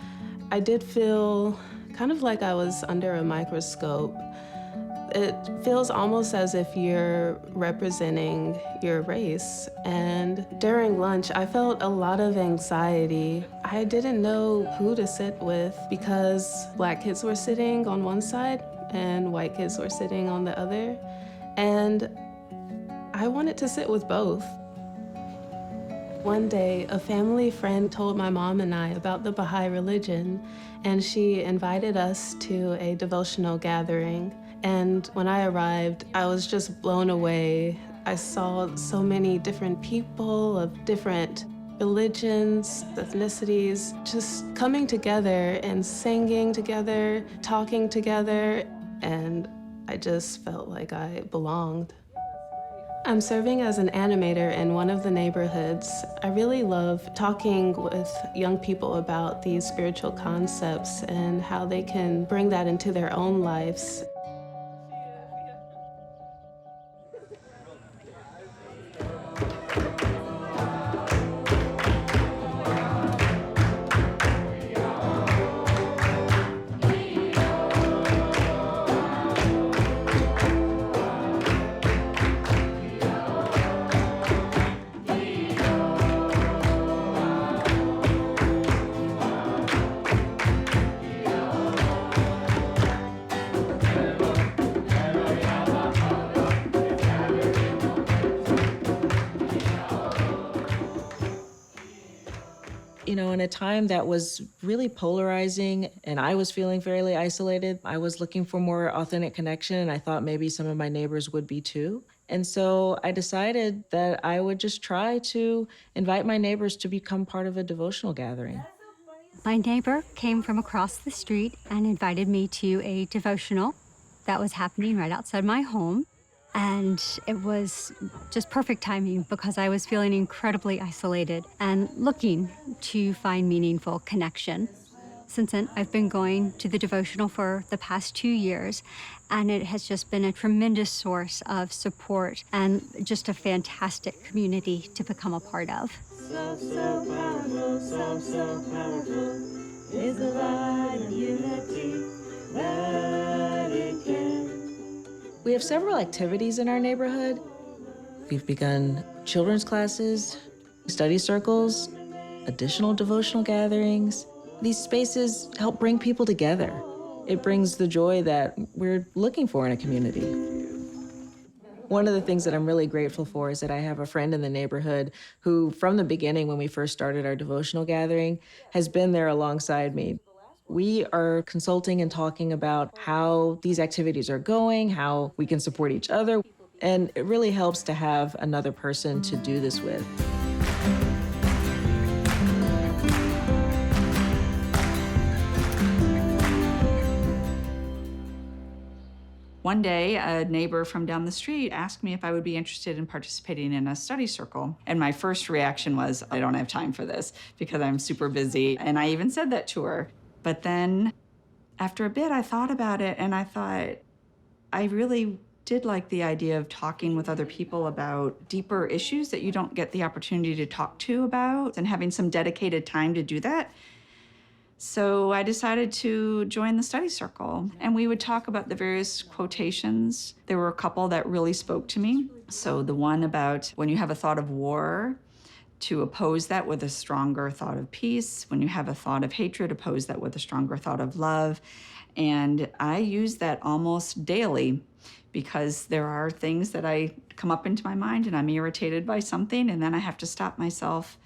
I did feel kind of like I was under a microscope. It feels almost as if you're representing your race. And during lunch, I felt a lot of anxiety. I didn't know who to sit with because Black kids were sitting on one side and white kids were sitting on the other. And I wanted to sit with both. One day, a family friend told my mom and I about the Baha'i religion, and she invited us to a devotional gathering. And when I arrived, I was just blown away. I saw so many different people of different religions, ethnicities, just coming together and singing together, talking together, and I just felt like I belonged. I'm serving as an animator in one of the neighborhoods. I really love talking with young people about these spiritual concepts and how they can bring that into their own lives. In a time that was really polarizing and I was feeling fairly isolated, I was looking for more authentic connection, and I thought maybe some of my neighbors would be too. And so I decided that I would just try to invite my neighbors to become part of a devotional gathering. My neighbor came from across the street and invited me to a devotional that was happening right outside my home. And it was just perfect timing because I was feeling incredibly isolated and looking to find meaningful connection. Since then, I've been going to the devotional for the past 2 years, and it has just been a tremendous source of support and just a fantastic community to become a part of. So powerful is the light of unity that it can. We have several activities in our neighborhood. We've begun children's classes, study circles, additional devotional gatherings. These spaces help bring people together. It brings the joy that we're looking for in a community. One of the things that I'm really grateful for is that I have a friend in the neighborhood who, from the beginning when we first started our devotional gathering, has been there alongside me. We are consulting and talking about how these activities are going, how we can support each other, and it really helps to have another person to do this with. One day, a neighbor from down the street asked me if I would be interested in participating in a study circle. And my first reaction was, I don't have time for this because I'm super busy. And I even said that to her. But then after a bit, I thought about it and I thought, I really did like the idea of talking with other people about deeper issues that you don't get the opportunity to talk to about and having some dedicated time to do that. So I decided to join the study circle, and we would talk about the various quotations. There were a couple that really spoke to me. So the one about when you have a thought of war, to oppose that with a stronger thought of peace. When you have a thought of hatred, oppose that with a stronger thought of love. And I use that almost daily because there are things that I come up into my mind and I'm irritated by something, and then I have to stop myself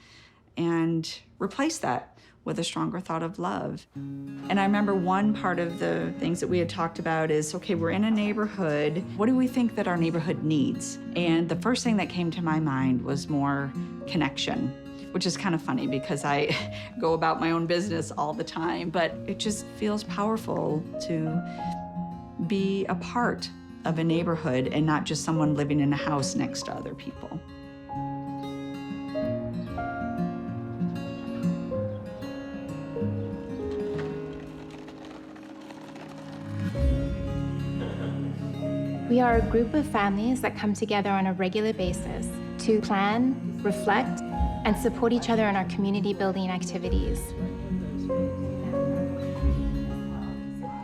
and replace that with a stronger thought of love. And I remember one part of the things that we had talked about is, okay, we're in a neighborhood. What do we think that our neighborhood needs? And the first thing that came to my mind was more connection, which is kind of funny because I go about my own business all the time, but it just feels powerful to be a part of a neighborhood and not just someone living in a house next to other people. We are a group of families that come together on a regular basis to plan, reflect, and support each other in our community building activities.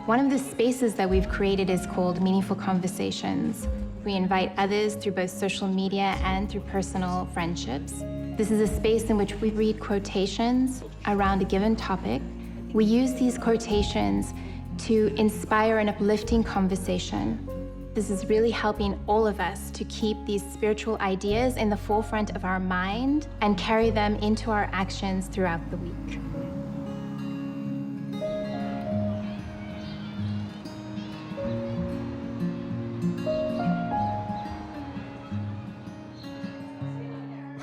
One of the spaces that we've created is called Meaningful Conversations. We invite others through both social media and through personal friendships. This is a space in which we read quotations around a given topic. We use these quotations to inspire an uplifting conversation. This is really helping all of us to keep these spiritual ideas in the forefront of our mind and carry them into our actions throughout the week.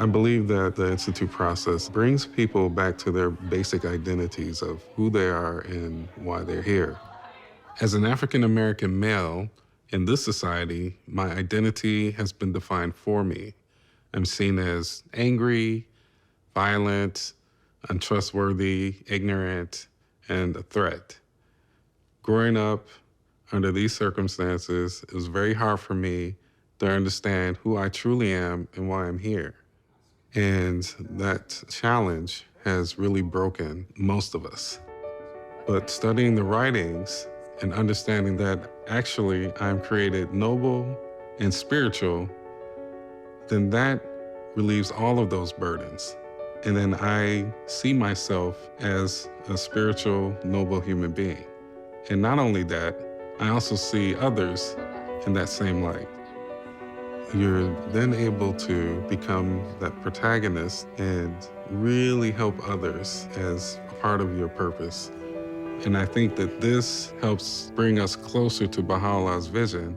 I believe that the Institute process brings people back to their basic identities of who they are and why they're here. As an African-American male, in this society, my identity has been defined for me. I'm seen as angry, violent, untrustworthy, ignorant, and a threat. Growing up under these circumstances, it was very hard for me to understand who I truly am and why I'm here. And that challenge has really broken most of us. But studying the writings and understanding that actually I'm created noble and spiritual, then that relieves all of those burdens. And then I see myself as a spiritual, noble human being. And not only that, I also see others in that same light. You're then able to become that protagonist and really help others as a part of your purpose. And I think that this helps bring us closer to Baha'u'llah's vision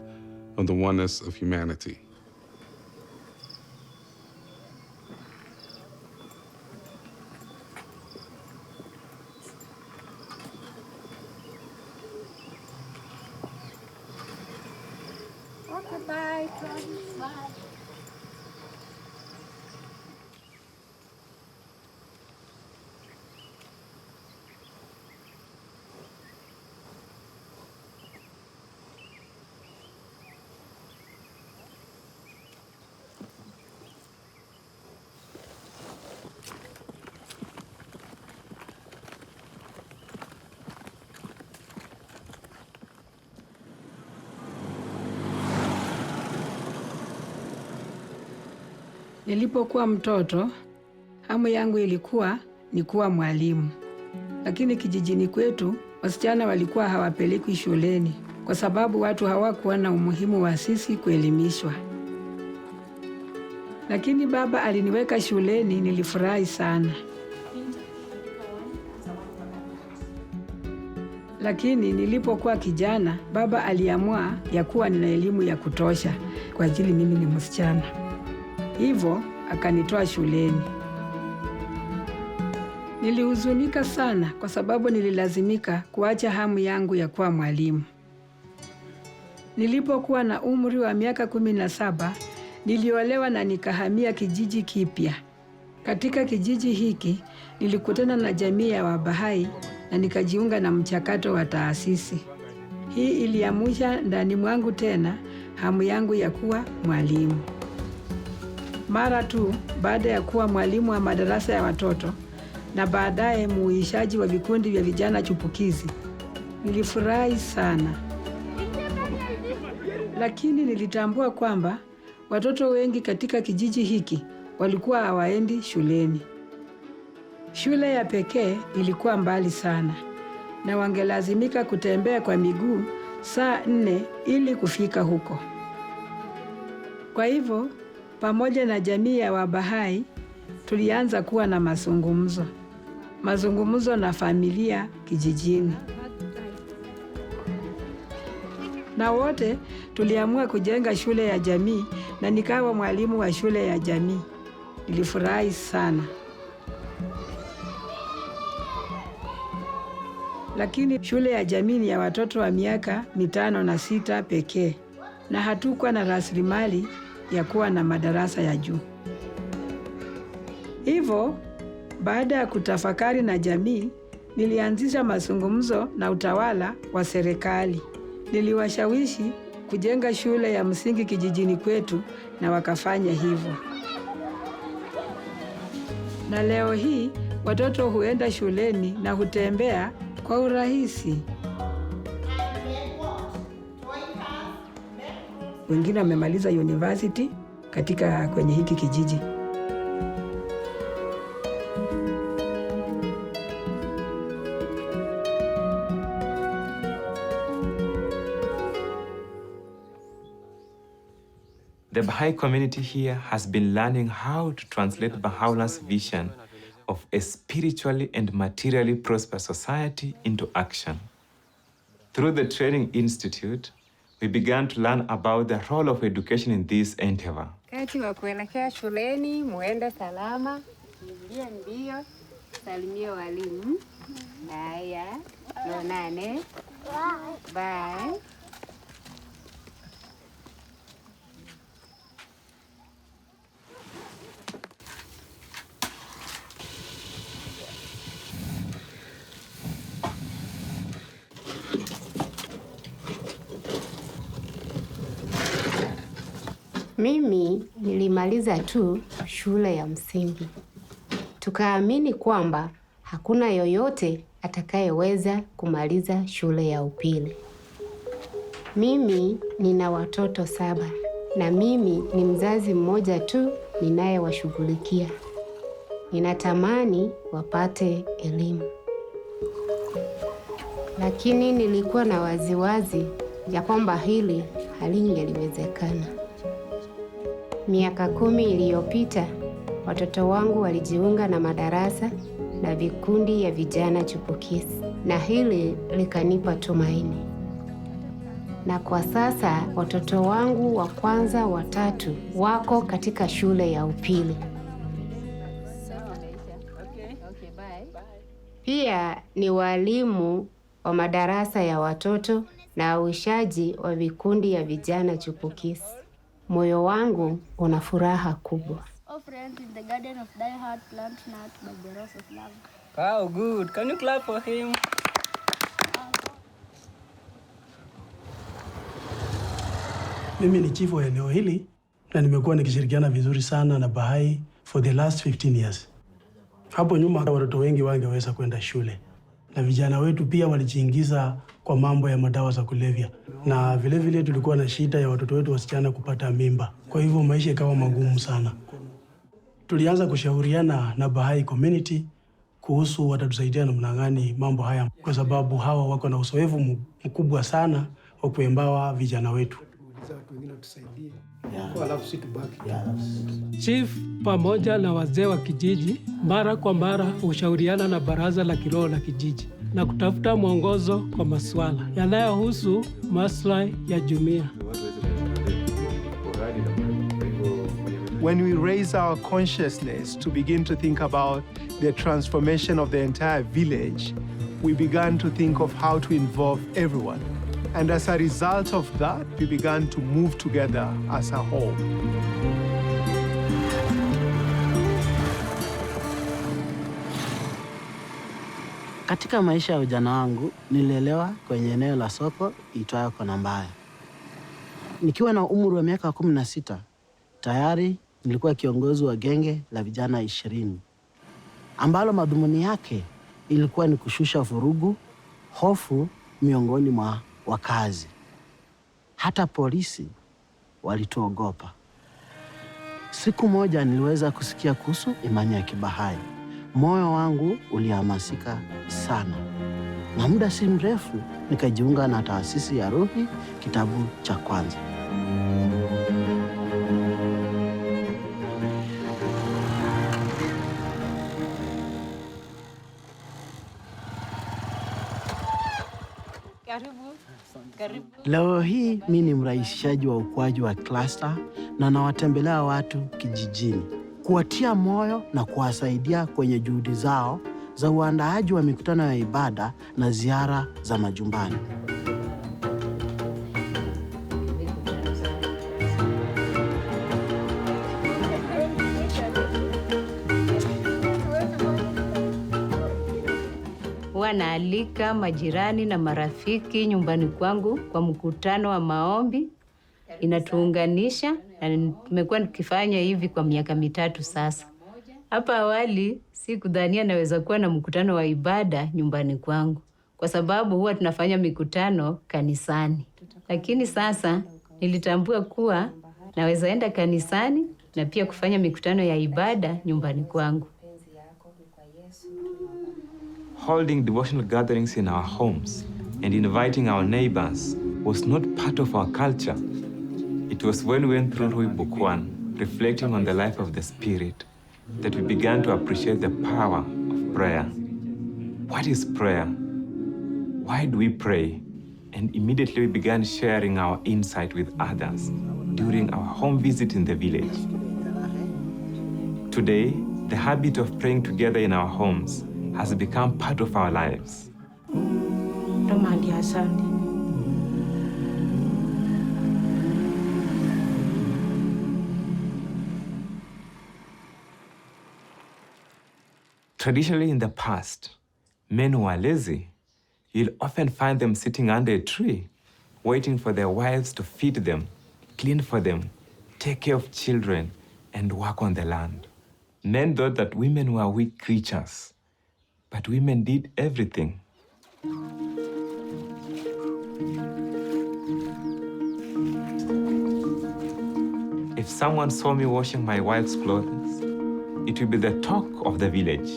of the oneness of humanity. Bye. Bye. Nilipokuwa mtoto, hamu yangu ilikuwa ni kuwa mwalimu. Lakini kijijini kwetu, wasichana walikuwa hawapelekwi shuleni kwa sababu watu hawakuwa na umuhimu wa sisi kuelimishwa. Lakini baba aliniweka shuleni, nilifurahi sana. Lakini nilipokuwa kijana, baba aliamua ya kuwa nina elimu ya kutosha kwa ajili mimi ni msichana. Hivyo akanitoa shuleni. Nilihuzunika sana kwa sababu nililazimika kuacha hamu yangu ya kuwa mwalimu. Nilipokuwa na umri wa miaka 17, niliolewa na nikahamia kijiji kipya. Katika kijiji hiki, nilikutana na jamii ya Bahá'í na nikajiunga na mchakato wa taasisi. Hii iliamsha ndani mwangu tena hamu yangu ya kuwa mwalimu. Mara tu baada ya kuwa mwalimu wa madarasa ya watoto na baadaye muishaji wa vikundi vya vijana chupukizi, nilifurahi sana. Lakini nilitambua kwamba watoto wengi katika kijiji hiki walikuwa hawaendi shuleni. Shule ya pekee ilikuwa mbali sana na wangelazimika kutembea kwa miguu saa 4 ili kufika huko. Kwa hivyo, pamoja na jamii ya Bahá'í tulianza kuwa na mazungumzo. mazungumzo na familia kijijini. Na wote tuliamua kujenga shule ya jamii na nikawa mwalimu wa shule ya jamii. Nilifurahi sana. Lakini shule ya jamii ni ya watoto wa miaka 5 na 6 pekee, na hatukuwa na rasilimali ya kuwa na madarasa ya juu. Hivyo, baada ya kutafakari na jamii, nilianzisha mazungumzo na utawala wa serikali. Niliwashawishi kujenga shule ya msingi kijijini kwetu na wakafanya hivyo. Na leo hii watoto huenda shuleni na hutembea kwa urahisi. Wengine wamemaliza university kwenye hiki kijiji. The Baha'i community here has been learning how to translate Baha'u'llah's vision of a spiritually and materially prosperous society into action. Through the Training Institute, we began to learn about the role of education in this endeavor. Kati wa kuelekea shuleni, muende salama, ingie mbio, salimia walimu. Haya, tuonane. Bye. Mimi nilimaliza tu shule ya msingi. Tukaamini kwamba hakuna yoyote atakayeweza kumaliza shule ya upili. Mimi nina watoto 7 na mimi ni mzazi mmoja tu ninayewashughulikia. Ninatamani wapate elimu. Lakini nilikuwa na waziwazi ya kwamba hili halingeliwezekana. Miaka 10 iliyopita, watoto wangu walijiunga na madarasa na vikundi ya vijana chipukizi, na hili likanipa tumaini. Na kwa sasa watoto wangu wa kwanza 3 wako katika shule ya upili. Pia ni walimu wa madarasa ya watoto na uishaji wa vikundi ya vijana chipukizi. Moyo wangu una furaha kubwa. Oh friends, in the garden of thy heart plant not by the rose of love. Wow, good. Can you clap for him? Mimi ni chifu wa eneo hili na nimekuwa nikishirikiana vizuri sana na Baha'i for the last 15 years. Hapo nyuma watoto wengi wangeweza kwenda shule na vijana wetu pia walijiingiza kwa mambo ya madawa za kulevya, na vile vile tulikuwa na shida ya watoto wetu wasichana kupata mimba. Kwa hivyo maisha ikawa magumu sana. Tulianza kushauriana na Baha'i community kuhusu watatusaidia namna gani mambo haya, kwa sababu hawa wako na uzoefu mkubwa sana wa kuembawa vijana wetu. Chief pamoja na wazee wa kijiji mara kwa mara hushauriana na baraza la kiroho la kijiji na kutafuta mwongozo kwa masuala yanayohusu maslahi ya jumuiya. When we raise our consciousness to begin to think about the transformation of the entire village, we began to think of how to involve everyone. And as a result of that, we began to move together as a whole. Katika maisha ya ujana wangu, nililelewa kwenye eneo la soko iitwayo Kona Mbaya. Nikiwa na umri wa miaka 16, tayari nilikuwa kiongozi wa genge la vijana 20, ambalo madhumuni yake ilikuwa ni kushusha vurugu, hofu miongoni mwa wakazi. Hata polisi walituogopa. Siku moja niliweza kusikia kuhusu imani ya Kibahai. Moyo wangu ulihamasika sana. Na muda si mrefu nikajiunga na taasisi ya Ruhi, kitabu cha kwanza. Leo hii mimi ni mrahisishaji wa ukuaji wa cluster na nawatembelea watu kijijini, kuwatia moyo na kuwasaidia kwenye juhudi zao za uandaaji wa mikutano ya ibada na ziara za majumbani. Huwa naalika majirani na marafiki nyumbani kwangu kwa mkutano wa maombi. Inatuunganisha na tumekuwa tukifanya hivi kwa miaka 3 sasa. Hapa awali sikudhania naweza kuwa na mkutano wa ibada nyumbani kwangu, kwa sababu huwa tunafanya mikutano kanisani. Lakini sasa nilitambua kuwa naweza enda kanisani na pia kufanya mikutano ya ibada nyumbani kwangu. Holding devotional gatherings in our homes and inviting our neighbors was not part of our culture. It was when we went through Book 1, reflecting on the life of the Spirit, that we began to appreciate the power of prayer. What is prayer? Why do we pray? And immediately we began sharing our insight with others during our home visit in the village. Today, the habit of praying together in our homes has become part of our lives. Traditionally in the past, men who are lazy, you'll often find them sitting under a tree, waiting for their wives to feed them, clean for them, take care of children, and work on the land. Men thought that women were weak creatures, but women did everything. If someone saw me washing my wife's clothes, it would be the talk of the village.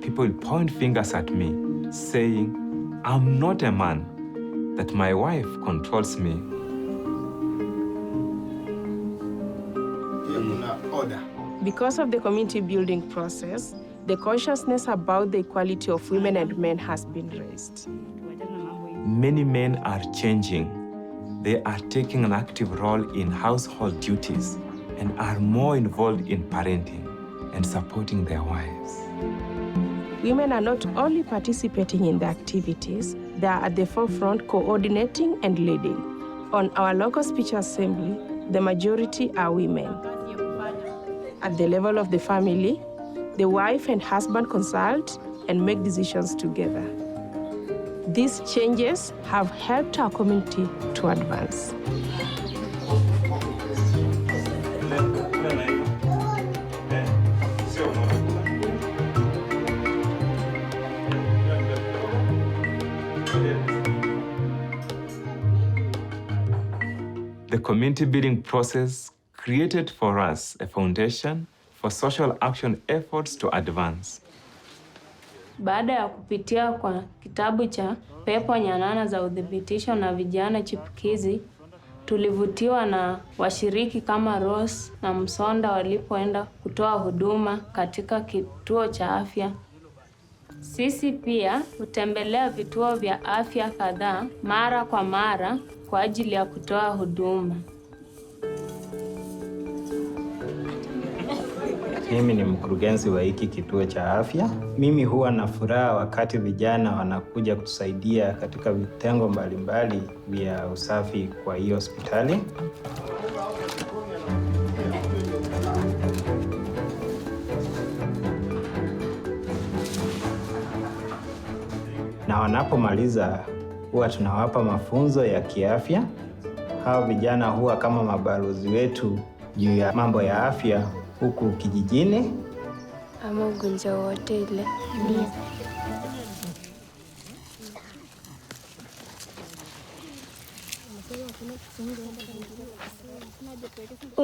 People would point fingers at me, saying, I'm not a man, that my wife controls me. Because of the community building process, the consciousness about the equality of women and men has been raised. Many men are changing. They are taking an active role in household duties and are more involved in parenting and supporting their wives. Women are not only participating in the activities, they are at the forefront coordinating and leading. On our local speech assembly, the majority are women. At the level of the family, the wife and husband consult and make decisions together. These changes have helped our community to advance. The community building process created for us a foundation for social action efforts to advance. Baada ya kupitia kwa kitabu cha Pepo Nyanana za Udhibitisho na Vijana Chipukizi, tulivutiwa na washiriki kama Rose na Msonda walipoenda kutoa huduma katika kituo cha afya. Sisi pia hutembelea vituo vya afya kadhaa mara kwa mara kwa ajili ya kutoa huduma. Mimi ni mkurugenzi wa hiki kituo cha afya. Mimi huwa na furaha wakati vijana wanakuja kutusaidia katika vitengo mbalimbali vya usafi kwa hiyo hospitali. Na wanapomaliza huwa tunawapa mafunzo ya kiafya. Hao vijana huwa kama mabalozi wetu juu ya mambo ya afya huku kijijini. Ama ugonjwa wote ile.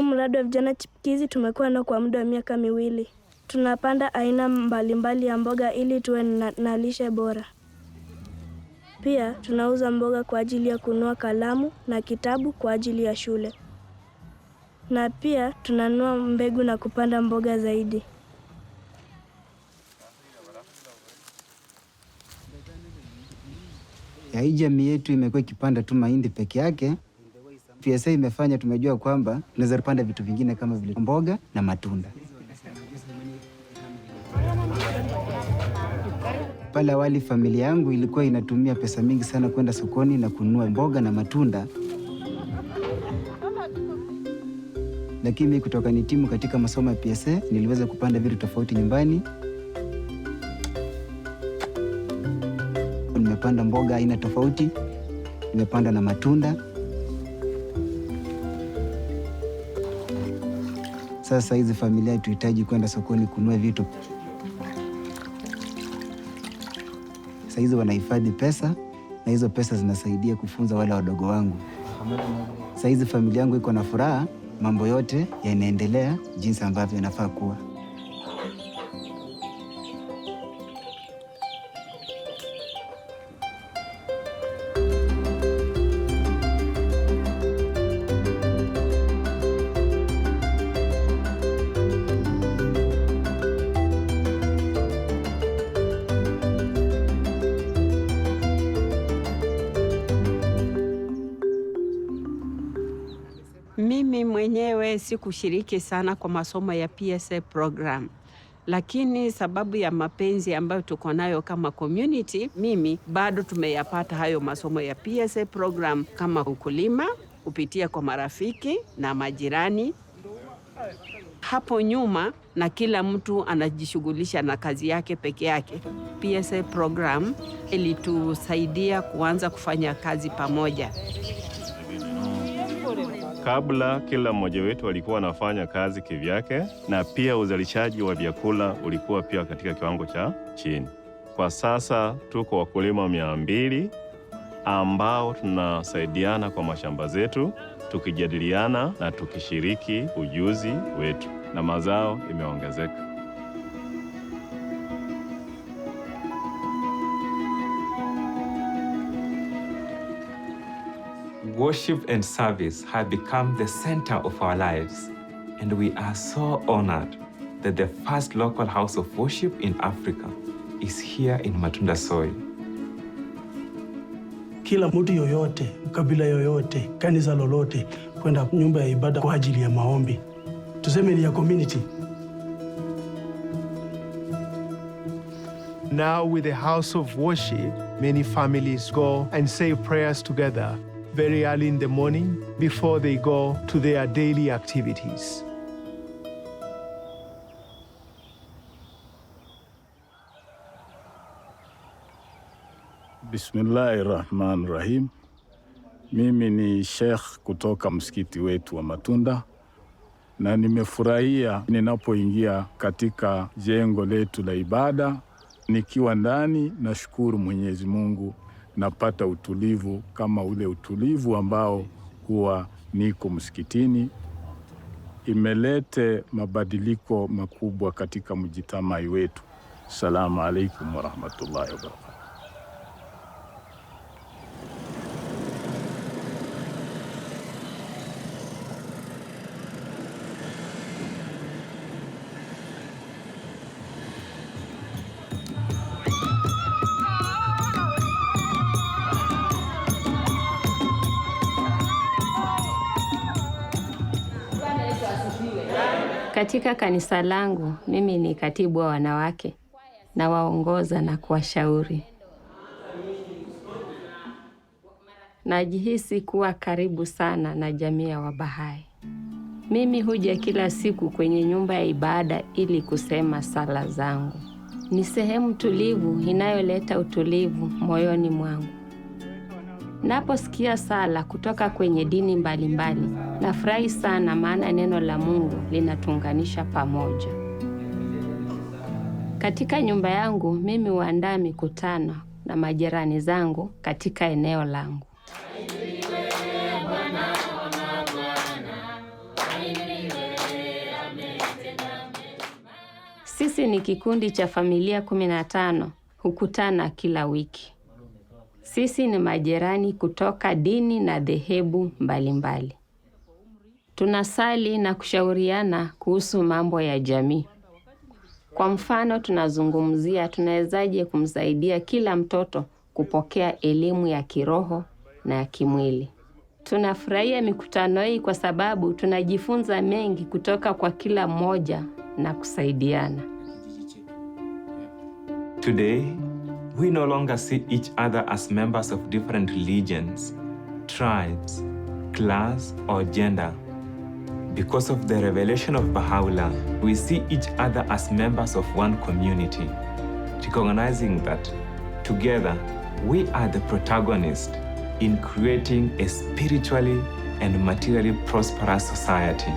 Mradi wa vijana chipukizi tumekuwa nao kwa muda wa miaka 2. Tunapanda aina mbalimbali ya mboga ili tuwe na lishe bora. Pia tunauza mboga kwa ajili ya kununua kalamu na kitabu kwa ajili ya shule. Na pia tunanunua mbegu na kupanda mboga zaidi. ya hii jamii yetu imekuwa ikipanda tu mahindi peke yake. PSA imefanya tumejua kwamba tunaweza kupanda vitu vingine kama vile mboga na matunda. Pale awali familia yangu ilikuwa inatumia pesa mingi sana kwenda sokoni na kununua mboga na matunda. Lakini kutoka nitimu katika masomo ya PSA niliweza kupanda vitu tofauti nyumbani. Nimepanda mboga aina tofauti, nimepanda na matunda. Sasa hizi familia tuhitaji kwenda sokoni kununua vitu. Sasa hizi wanahifadhi pesa na hizo pesa zinasaidia kufunza wale wadogo wangu. Sasa hizi familia yangu iko na furaha, mambo yote yanaendelea jinsi ambavyo yanafaa kuwa. Mimi mwenyewe sikushiriki sana kwa masomo ya PSA program. Lakini sababu ya mapenzi ambayo tuko nayo kama community, mimi bado tumeyapata hayo masomo ya PSA program kama ukulima, kupitia kwa marafiki na majirani. Hapo nyuma na kila mtu anajishughulisha na kazi yake peke yake. PSA program ilitusaidia kuanza kufanya kazi pamoja. Kabla kila mmoja wetu alikuwa anafanya kazi kivyake, na pia uzalishaji wa vyakula ulikuwa pia katika kiwango cha chini. Kwa sasa tuko wakulima 200 ambao tunasaidiana kwa mashamba zetu, tukijadiliana na tukishiriki ujuzi wetu, na mazao imeongezeka. Worship and service have become the center of our lives, and we are so honored that the first local house of worship in Africa is here in Matunda soil. Kila mtu yoyote, kabila yoyote, kanisa lolote, kwenda nyumba ya ibada kwa ajili ya maombi. Tuseme ni ya community. Now with the house of worship, many families go and say prayers together very early in the morning before they go to their daily activities. Bismillahirrahmanirrahim. Mimi ni Sheikh kutoka msikiti wetu wa Matunda, na nimefurahia ninapoingia katika jengo letu la ibada. Nikiwa ndani, nashukuru Mwenyezi Mungu, napata utulivu kama ule utulivu ambao huwa niko msikitini. Imelete mabadiliko makubwa katika mjitamai wetu. Assalamu alaikum wa rahmatullahi wa barakatuh. Katika kanisa langu, mimi ni katibu wa wanawake na waongoza na kuwashauri. Najihisi kuwa karibu sana na jamii ya Wabahá'í. Mimi huja kila siku kwenye nyumba ya ibada ili kusema sala zangu. Ni sehemu tulivu inayoleta utulivu moyoni mwangu. Naposikia sala kutoka kwenye dini mbalimbali, nafurahi sana, maana neno la Mungu linatuunganisha pamoja. Katika nyumba yangu, mimi huandaa mikutano na majirani zangu katika eneo langu. Sisi ni kikundi cha familia 15, hukutana kila wiki. Sisi ni majirani kutoka dini na dhehebu mbalimbali. Tunasali na kushauriana kuhusu mambo ya jamii. Kwa mfano, tunazungumzia tunawezaje kumsaidia kila mtoto kupokea elimu ya kiroho na ya kimwili. Tunafurahia mikutano hii kwa sababu tunajifunza mengi kutoka kwa kila mmoja na kusaidiana. Today, we no longer see each other as members of different religions, tribes, class, or gender. Because of the revelation of Baha'u'llah, we see each other as members of one community, recognizing that together we are the protagonists in creating a spiritually and materially prosperous society.